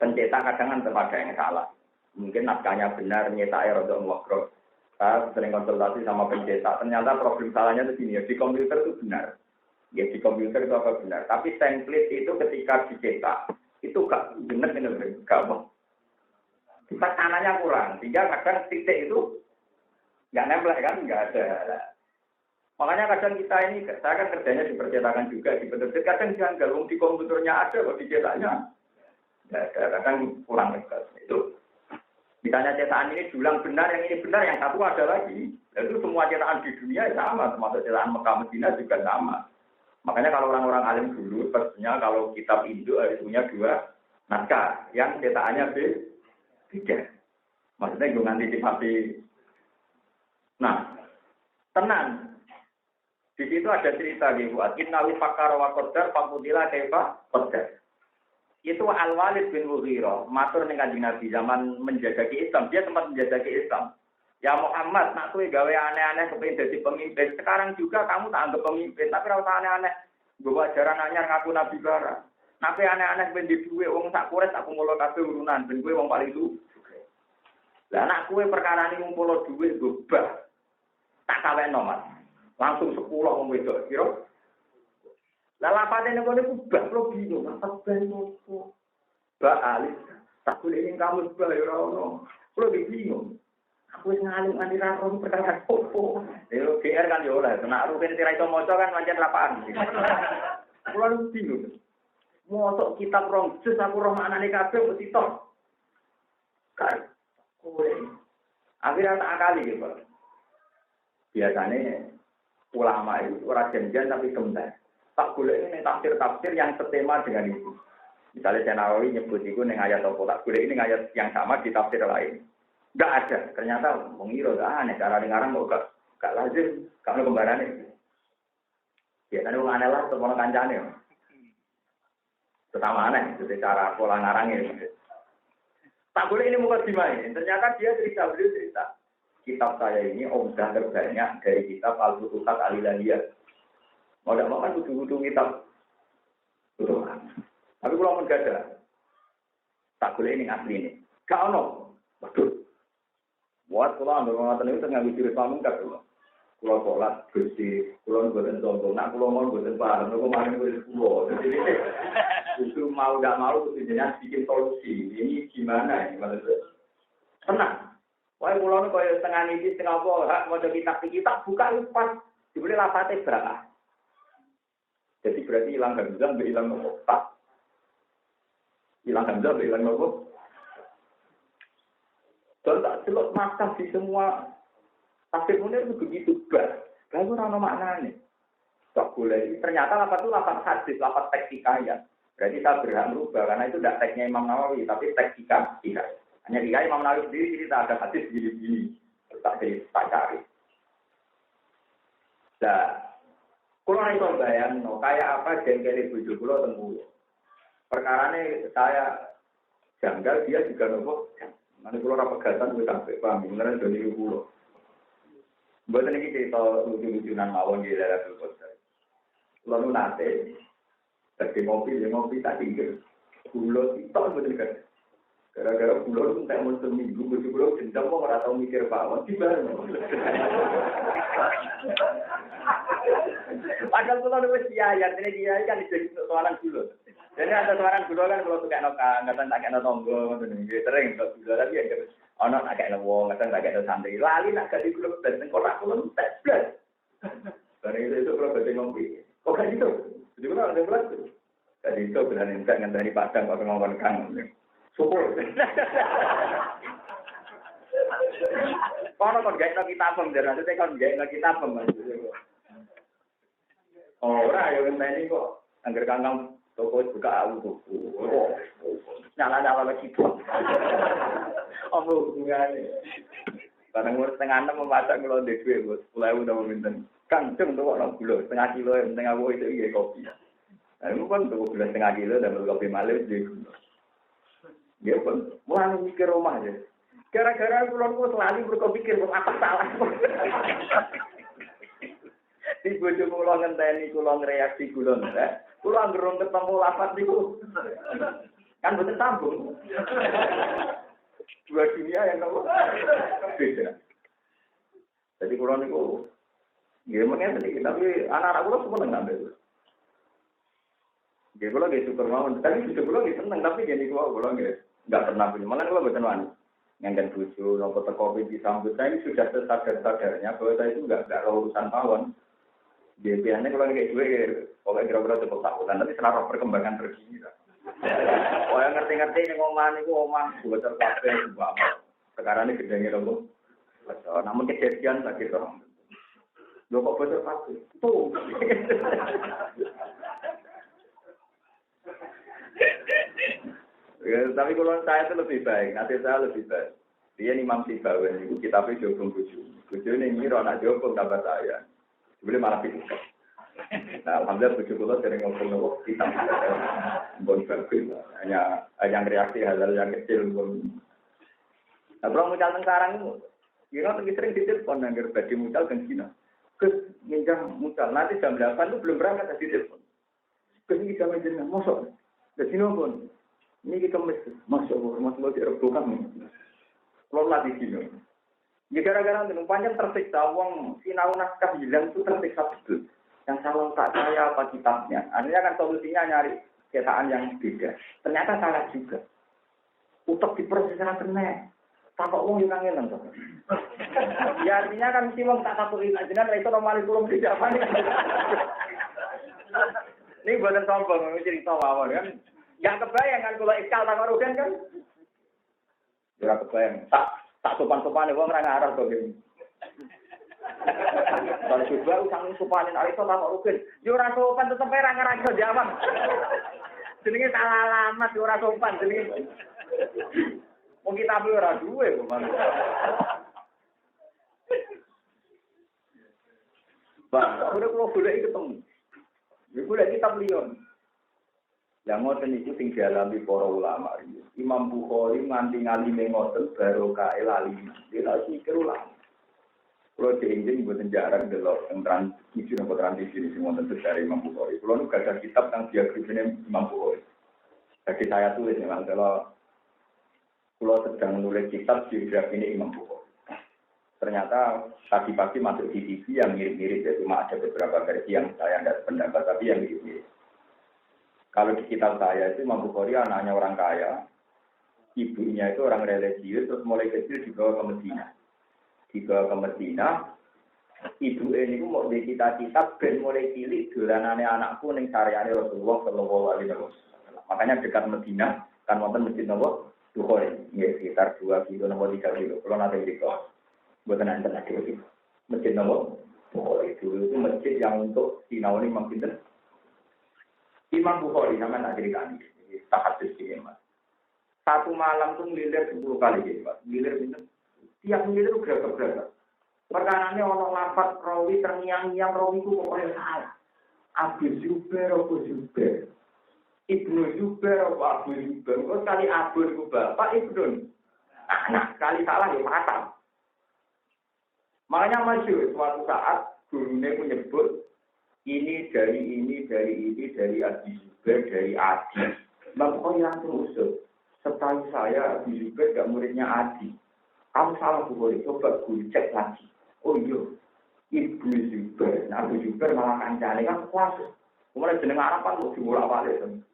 pencetak kadang kan ada yang salah. Mungkin naskahnya benar nyetaknya rodok ngokro. Saya sering konsultasi sama pencetak. Ternyata problem salahnya itu gini ya di komputer itu benar. Ya di komputer itu apa benar. Tapi template itu ketika dicetak itu gak benar gak mau. Tekanannya kurang. Sehingga kadang titik itu nggak nempel kan, nggak ada. Makanya kadang kita ini, saya kan kerjanya di percetakan juga, di penerbit, kadang janggal, di komputernya ada, kok dicetaknya nggak ada, kadang kurang tegas. Itu, misalnya cetakan ini dulang benar, yang ini benar, yang satu ada lagi. Itu semua cetakan di dunia sama, termasuk cetakan Mekah Madinah juga sama. Makanya kalau orang-orang alim dulu, pastinya kalau kitab Indo harus punya 2 naskah, yang cetakannya beda. Maksudnya gue ngantisipasi. Nah, tenang. Di situ ada cerita di buat innawi fakar wa qadar fakudila kaifa qadar. Itu Al-Walid bin Mughirah, matur ning Kanjeng Nabi zaman menjajaki Islam, dia sempat menjajaki Islam. Ya Muhammad, nak kowe gawe aneh-aneh kepengin dadi pemimpin. Sekarang juga kamu tak anggap pemimpin, tapi ora usah aneh-aneh. Nggo ajaran anyar ngaku nabi barang. Nabi aneh-aneh ben di duwe wong sak kures aku mulo kabeh urunan, ben kowe wong paling sugih. Lah nak kowe perkarane ngumpul dhuwit nggo bah. Tak kawekno, Mas. Langsung 10 wong wedok, kira. Lah lapate nek kono ku bah lo bingung, apa ben opo. Ba alis, tak boleh ning kamu bah ya ora ono. Kulo bingung. Aku wis ngalim nganti ra roh perkara opo. Yo GR kan yo ora, tenak rutin tira iso maca kan pancen lapangan. Kulo lu bingung. Mosok kitab rong juz aku roh maknane kabeh mesti tok. Kan kowe. Akhirnya tak akali gitu, Pak. Biasanya ulama itu ora janjian tapi kembar. Tak boleh ini tafsir-tafsir yang setema dengan itu. Misalnya Nawawi nyebut itu ning ayat apa, tak boleh ini ayat yang sama di tafsir lain. Enggak ada. Ternyata mengira aneh cara dengaran kok gak lazim, gak ono kembarane. Biasanya wong aneh lah temono kancane. Pertama aneh, itu cara pola ngarangnya. Tak boleh ini muka dimai. Ternyata dia beliau cerita. Kitab saya ini omdah terbanyak dari kitab Al-Futuhat Al-Ilahiyah. Mau tidak mau kan butuh kitab. Tapi kalau pun gak ada. Tak boleh ini asli ini. Gak ono. Waduh. Buat kalau anda mengatakan itu tengah bicara pamung kan dulu. Kalau sholat bersih, kalau buatan sombong, nak kalau mau buatan barang, kalau kemarin buatan pulau. Jadi justru mau tidak mau sebenarnya bikin solusi. Ini gimana ini maksudnya? Tenang. Wah pulau ini kalau setengah nisi, setengah apa, mau jadi kitab buka lupa. Dibeli lapatnya berapa? Jadi berarti hilang hamzah, hilang nopo. Hilang hamzah, hilang nopo. Dan tak celok makam di semua tafsir Munir itu begitu bar. Lalu orang maknanya. Tak boleh. Ternyata lapat itu lapat hadis, lapat teks hikayat. Berarti saya berhak merubah karena itu tidak teksnya Imam Nawawi, tapi teks hikayat. Hanya hikayat Imam Nawawi sendiri cerita ada hadis begini-begini. Tak jadi tak cari. Nah, kalau itu bayang, kayak apa jengkel ibu kulo temu. Perkarane saya janggal, dia juga nopo. Nanti kalau orang pegatan gue sampai paham, beneran dari pulau. Buat ini cerita lucu-lucunan mawon di daerah Sulkota. Lalu nanti, tadi ngopi tak tinggal. Pulau itu betul kan? Gara-gara pulau itu tak mau seminggu, pulau jendam mau nggak tahu mikir pawon di mana. Padahal pulau itu siaya, ini dia kan jadi soalan pulau. Jadi ada suaran gula kan kalau suka noka, nggak tak kena tonggo, sering kalau gula tapi ya ono tak kena wong, nggak tak kena santri. Lali nak jadi gula dan tengkorak gula tak belas. Dari itu kalau berarti ngopi, kok kayak gitu? Jadi kalau ada belas tuh, jadi itu berani tak ngenteni padang kalau ngomong kang, syukur. Kalau kon gak kita pem, jadi nanti kon gak kita pem. Oh, orang yang ngenteni kok, angger kangkang. Toko buka aku tuh. Nyala-nyala lagi pun. Apa hubungannya? Karena umur setengah 6 membaca kalau di duit, bos. Mulai udah meminta. Kanceng tuh orang kilo, setengah kilo yang penting aku itu iya kopi. Nah, itu kan tuh gula setengah kilo dan kopi malam dia gula. Dia pun mulai mikir rumah aja. Gara-gara pulau selalu berpikir apa salah. Di bojo kula ngenteni kula ngreaksi kula ndak. Kula anggere ketemu lapat niku. Kan boten sambung. Dua dunia yang nopo? Beda. Jadi kula niku nggih mengen iki tapi anak-anak kula semua ngambil. Nggih kula nggih syukur mawon. Tapi bojo kula nggih seneng tapi nggih niku kula nggih enggak pernah punya. Malah kula boten wani. Nganggen bojo nopo teko disambut. Saya ini sudah sadar-sadarnya bahwa saya itu enggak urusan pawon. Biasanya kalau kayak gue, pokoknya kira-kira cukup takutan, tapi setelah perkembangan terkini. Oh yang ngerti-ngerti ini ngomongan itu omah, gue terpakai, sekarang ini gedenya dong. Namun kejadian lagi dong. Lo kok bocor pakai? Tuh. Ya, tapi kalau saya itu lebih baik, nanti saya lebih baik. Dia Imam Sibawan, itu kitabnya Jogong Buju. Buju ini ngira anak Jogong kabar saya. Boleh malah itu. Nah, alhamdulillah tujuh bulan sering ngobrol kita bon bagus. Hanya yang reaksi hal-hal yang kecil bon. Nah, kalau muncul sekarang itu Ya kan sering ditelepon anggar badhe mucal kan Cina. Gus minjam mucal nanti jam 8 itu belum berangkat tadi telepon. Gus iki jam jenengan mosok. Dadi nopo? Ini kita mesti masuk direbokan. Kalau lagi sini. Ya gara-gara panjang tersiksa, uang sinau naskah hilang itu tersiksa betul. Yang salah tak saya apa kitabnya. Akhirnya kan solusinya nyari cetakan yang beda. Ternyata salah juga. Utek diproses kena. Takut uang yang kangen tuh. Ya artinya kan si wong tak satu ini jenengan itu normal kurung tidak apa nih. Ini buatan sombong, cerita mawon kan. Yang kebayang kan kalau iskal sama Rugen kan? Ya kebayang. Tak sopan-sopan wong ora ngarep kok iki. Kalau juga usang sopanin Aristo sama Rugen. Yo ora sopan tetep ora ngarep jawab. Jenenge salah alamat yo ora sopan jenenge. Wong kita ora duwe kok. Bang, udah kalau boleh ketemu. Ya boleh kitab liyon. Yang ngoten itu sing dialami para ulama. Imam Bukhari nganti ngalime ngoten barokah lali. Dia pikir ulama. Kalau diinjing buatan jarang delok yang transisi atau transisi ini semua tentu dari Imam Bukhari. Kalau nu ada kitab yang biografinya Imam Bukhari. Jadi saya tulis memang kalau sedang nulis kitab biografinya Imam Bukhari. Ternyata pagi-pagi masuk di TV yang mirip-mirip ya, cuma ada beberapa versi yang saya tidak pendapat tapi yang mirip-mirip. Kalau di kitab saya itu Imam Bukhari anaknya orang kaya, ibunya itu orang religius, terus mulai kecil dibawa ke Medina. Dibawa ke Medina, ibu ini mau di cita-cita ben mulai cilik dolanane anakku ning sareane Rasulullah sallallahu alaihi wasallam. Makanya dekat Medina kan wonten masjid napa Bukhari, ya sekitar 2 kilo napa 3 kilo. Kalau nanti dikok buatan enten lagi itu. Masjid napa Bukhari itu masjid yang untuk sinau ini mungkin Imam Bukhari namanya nak ceritani, tak hadis ini mas. Satu malam tuh ngilir 10 kali gitu mas. Ngilir itu tiap ngilir itu gerak-gerak. Perkarane ono lafaz rawi terngiang-ngiang rawi ku pokoknya salah. Abu Zubair Abu Zubair. Ibnu Zubair Abu Zubair. Kok sekali Abu itu bapak Ibnu. Anak sekali salah ya patah. Makanya masyhur suatu saat gurunya menyebut ini dari Abi Zubair, dari Adi. Maka kok langsung usul. Setahu saya Abi Zubair gak muridnya Adi. Kamu salah Bukhari, coba gue cek lagi. Oh iya, Ibnu Zubair, Abu Zubair malah kancane kan kuasa. Kemudian jeneng Arab kan mau dibolak-balik.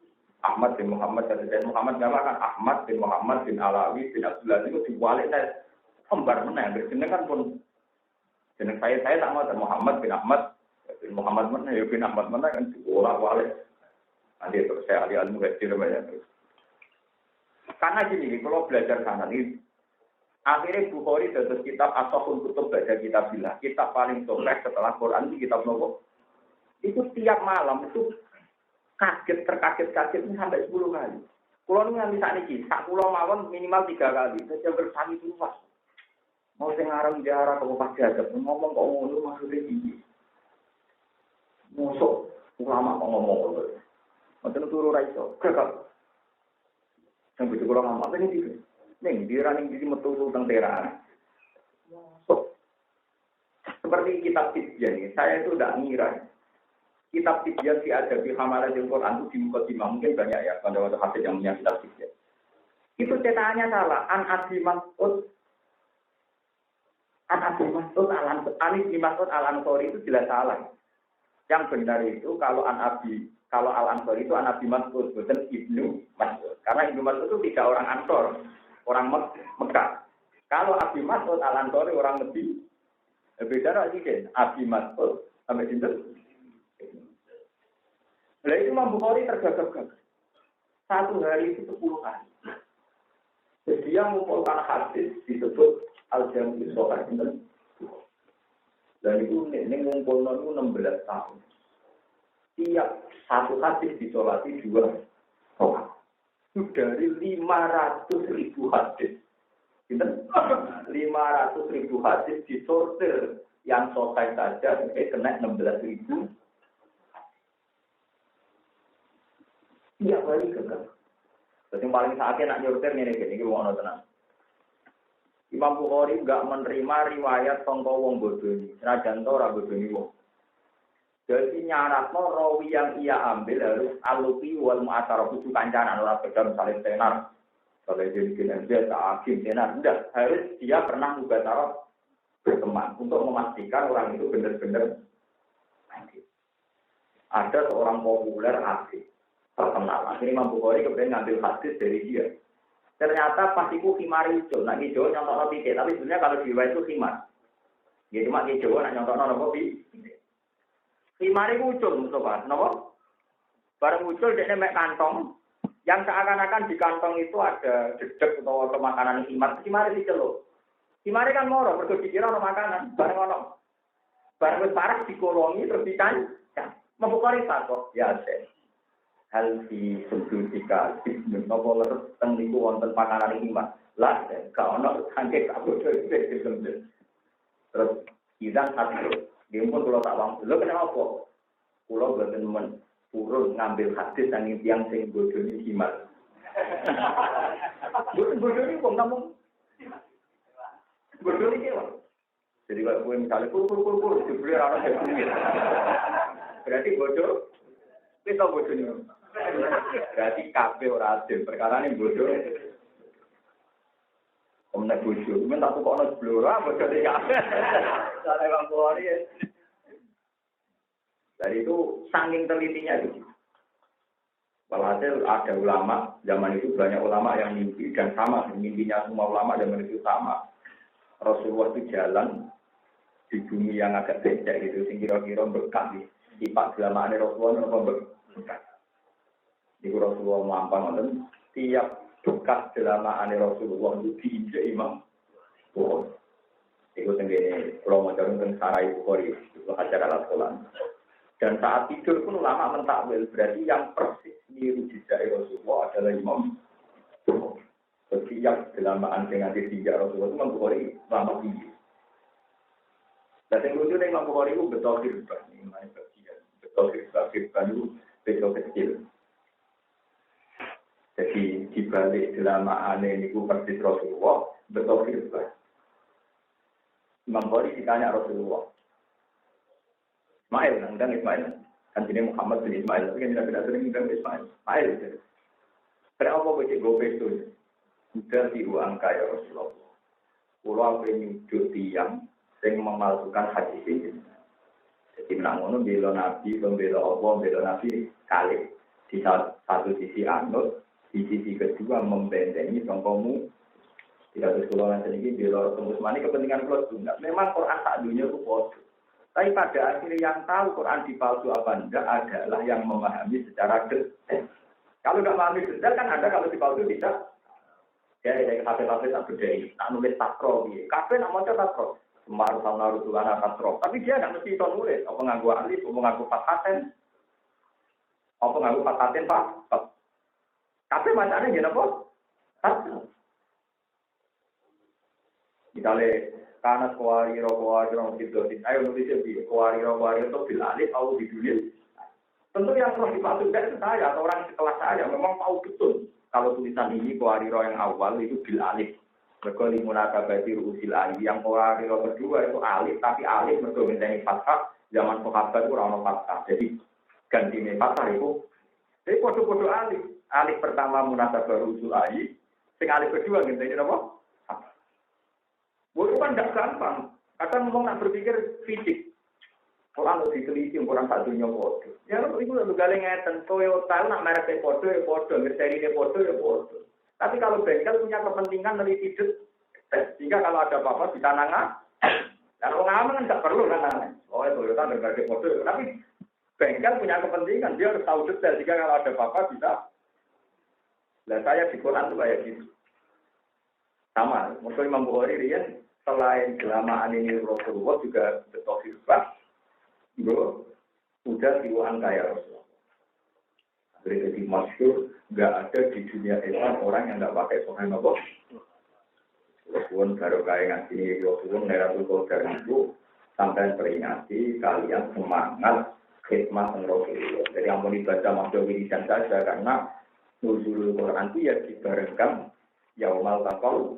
Ahmad bin Muhammad dan Muhammad nama kan Ahmad bin Muhammad bin Alawi bin Abdullah itu dibalik dan kembar mana yang jeneng kan pun jeneng saya tak mau Muhammad bin Ahmad bin Muhammad mana ya bin Ahmad mana kan dibolak-balik. Nanti terus saya alih-alih mengajar banyak terus. Karena gini, kalau belajar sana ini akhirnya Bukhari dados kitab Ashahul Kutub baca kitab bilah. Kitab paling soleh setelah Quran itu kitab nopo. Itu tiap malam itu terkaget sampai 10 kali. Kulo nganti sakniki, sak kula mawon minimal 3 kali. Saya bersani luas. Mau sing aran diarah kok pas jadap ngomong kok ngono maksudnya iki. Mosok ulama kok ngomong ngono. Mboten turu ra iso. Gagap. Sing butuh kula ngomong apa iki? Ning diraning di metu teng teran. Seperti kitab Tibyan, saya itu tidak ngira. Kitab Tibyan si ada di Hamalatul Quran itu di Muqaddimah mungkin banyak ya pada waktu hadis yang punya kitab Tibyan. Itu cetakannya salah. An Abi Mas'ud Al-Ansori itu jelas salah. Yang benar itu kalau Al-Ansori itu An Abi Mas'ud bukan Ibnu Mas'ud. Karena Ibnu Mas'ud itu tidak orang Ansor, orang Mekah. Kalau Abi Mas'ud Al-Ansori orang Medina. Beda lagi kan, Abi Mas'ud sampai sinten. Lah itu Imam Bukhari tergagap-gagap. Satu hari itu 10 kali. Jadi dia mengumpulkan hadis disebut Al-Jami' Sahih. Dan itu ngumpulnya itu 16 tahun. Tiap satu hadis disolati 2 orang. Itu dari 500.000 hadis. 500.000 hadis disortir yang sahih saja kena 16.000. Iya balik ke. Terus yang paling sakit nak nyortir ini mau tenang. Imam Bukhari enggak menerima riwayat sangka wong bodoni, senajan to ora bodoni wong. Jadi nyaratno rawi yang ia ambil harus alupi wal mu'atarah kudu kancanan ora beda saling tenar. Kalau jadi kinerja tak hakim tenar, enggak harus dia pernah mubatarah berteman untuk memastikan orang itu benar-benar hadis. Ada seorang populer hadis terkenal. Akhirnya Imam Bukhari kemudian ngambil hadis dari dia. Ternyata pas itu khimar hijau, nak hijau nyontok pitik, tapi sebenarnya kalau di itu khimar. Ya cuma hijau nak nyontok nopo pitik. Khimar itu ucul Mustafa, nopo? Barang ucul dia mek kantong, yang seakan-akan di kantong itu ada dedek atau makanan khimar. Khimar itu celuk. Khimar kan moro, mergo dikira ono makanan, bareng ono. Bareng wis parah dikolongi terus dikan. Membukari satu, ya saya. Hal di sududika nopo terus teng niku wonten pakanan iki Mas. Lah gak ono sangke kabeh terus izan hati. Dia pun kula tak wong. Lho kenapa? Kula boten men purun ngambil hadis sang tiyang sing bodoni himal. Bodoni wong namung bodoni ki wae. Jadi kalau kowe misale kur dibeli ora ono berarti bodoh kita bodoh. Berarti kabeh ora adil, perkarane bodoh. Omne bodoh, men tak kok ono bloro, bodoh iki kabeh. Sare Bang Bukhari. Dari itu saking telitinya itu. Walhasil ada ulama, zaman itu banyak ulama yang mimpi dan sama, mimpinya semua ulama zaman itu sama. Rasulullah itu jalan di bumi yang agak becek gitu, sing kira-kira berkah di sifat selamaane Rasulullah nopo berkah. Iku Rasulullah mampang wonten tiap bekas selamaane Rasulullah itu diinjek Imam Bukhari. Iku tengene kula maca teng Sarai Bukhari, itu acara al-Quran. Dan saat tidur pun ulama mentakwil berarti yang persis niru jejak Rasulullah adalah Imam Bukhari. Setiap kelamaan dengan jejak Rasulullah itu Imam Bukhari lama tinggi. Dan yang lucu Imam Bukhari itu betul hirban, betul hirban itu betul kecil. Jadi dibalik kelamaan ini itu persis Rasulullah betul hirban. Imam Bukhari ditanya Rasulullah. Ismail, nang Ismail. Kan ini Muhammad bin Ismail, tapi kan tidak sering nang Ismail. Ismail. Kenapa kok gope itu? Sudah diuang kaya Rasulullah. Pulau penyujuk tiang yang memalsukan hadis ini. Jadi menangono bela Nabi, bela Allah, bela Nabi kali. Di satu sisi anut, di sisi kedua membentengi sangkomu. Tidak terus pulau nanti ini bela Rasulullah. Kepentingan pulau tunggal. Memang Quran tak dunia itu bodoh. Tapi pada akhirnya yang tahu Quran dipalsu apa enggak adalah yang memahami secara detail. Kalau tidak memahami detail kan ada kalau dipalsu tidak. Ya, dari kafe-kafe tak berdaya. Tak nulis takro. Kafe nak mau takro. Semar tahun Rasulullah takro. Tapi dia tidak mesti itu nulis. Apa nganggu alif, apa nganggu fataten. Apa nganggu fataten pak. Kafe macamnya gimana apa? Takro. Misalnya. Karena kuariro gitu, ayo nulisnya di kuariro itu bilalih tahu di dunia. Tentu yang harus dimaksudkan itu saya atau orang sekelas saya memang tahu betul kalau tulisan ini kuariro yang awal itu bilalih. Mereka limunakabati ruusil alif yang kuariro kedua itu alif tapi alif mereka menjadi fathah zaman sahabat itu orang fathah. Jadi ganti fathah itu. Jadi kode-kode alif pertama munasabah ruusil alif, sing alif kedua ganti apa? Itu kan tidak gampang. Kadang ngomong nak berpikir fisik. Kalau lebih teliti, orang tak dunia bodoh. Ya, itu lebih galeng ngeten. Toyota nak merek bodoh ya bodoh, seri dia bodoh ya bodoh. Tapi kalau bengkel punya kepentingan meneliti sehingga kalau ada apa-apa bisa nangah. Kalau ngamen kan tidak perlu kan. Oh, Toyota merek bodoh. Tapi bengkel punya kepentingan, dia harus tahu detail. Sehingga kalau ada apa-apa bisa. Nah, saya di Quran itu kayak gitu. Sama, mungkin Imam Bukhari Rian selain kelamaan ini Rasulullah juga betul hirbat, sudah diuang kaya Rasulullah. Jadi masyhur, nggak ada di dunia Islam orang yang nggak pakai sohail Nabi. Rasulullah baru kaya ngasih Rasulullah Neratul Qadar itu sampai peringati kalian semangat khidmat Rasulullah. Jadi yang mau dibaca masuk wiridan saja karena nuzulul Quran itu ya dibarengkan Yaumal Taqal.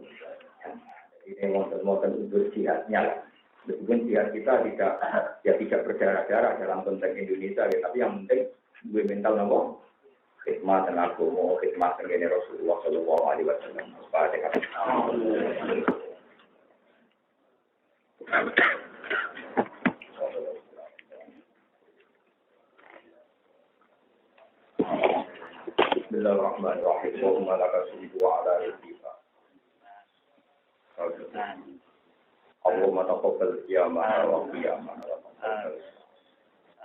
Ini moten-moten untuk jihadnya. Meskipun jihad kita tidak berdarah-darah dalam konteks Indonesia, ya, tapi yang penting gue mental nopo khidmat dan agama, khidmat dengan Rasulullah Shallallahu Alaihi Wasallam. Bismillahirrahmanirrahim. Allahumma laka sujud wa ala rizqika. Allahumma taqabbal qiyamana wa qiyamana wa taqabbal.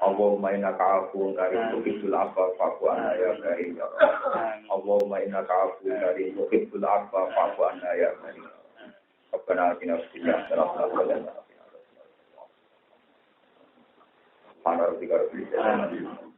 Allahumma innaka afuwun karim tuhibbul afwa fa'fu anna ya karim ya Rabb. Allahumma innaka afuwun karim tuhibbul afwa fa'fu anna ya karim. Rabbana atina fid dunya hasanatan wa qina adzabannar. Ana rabbika rabbil izzati amma yasifun.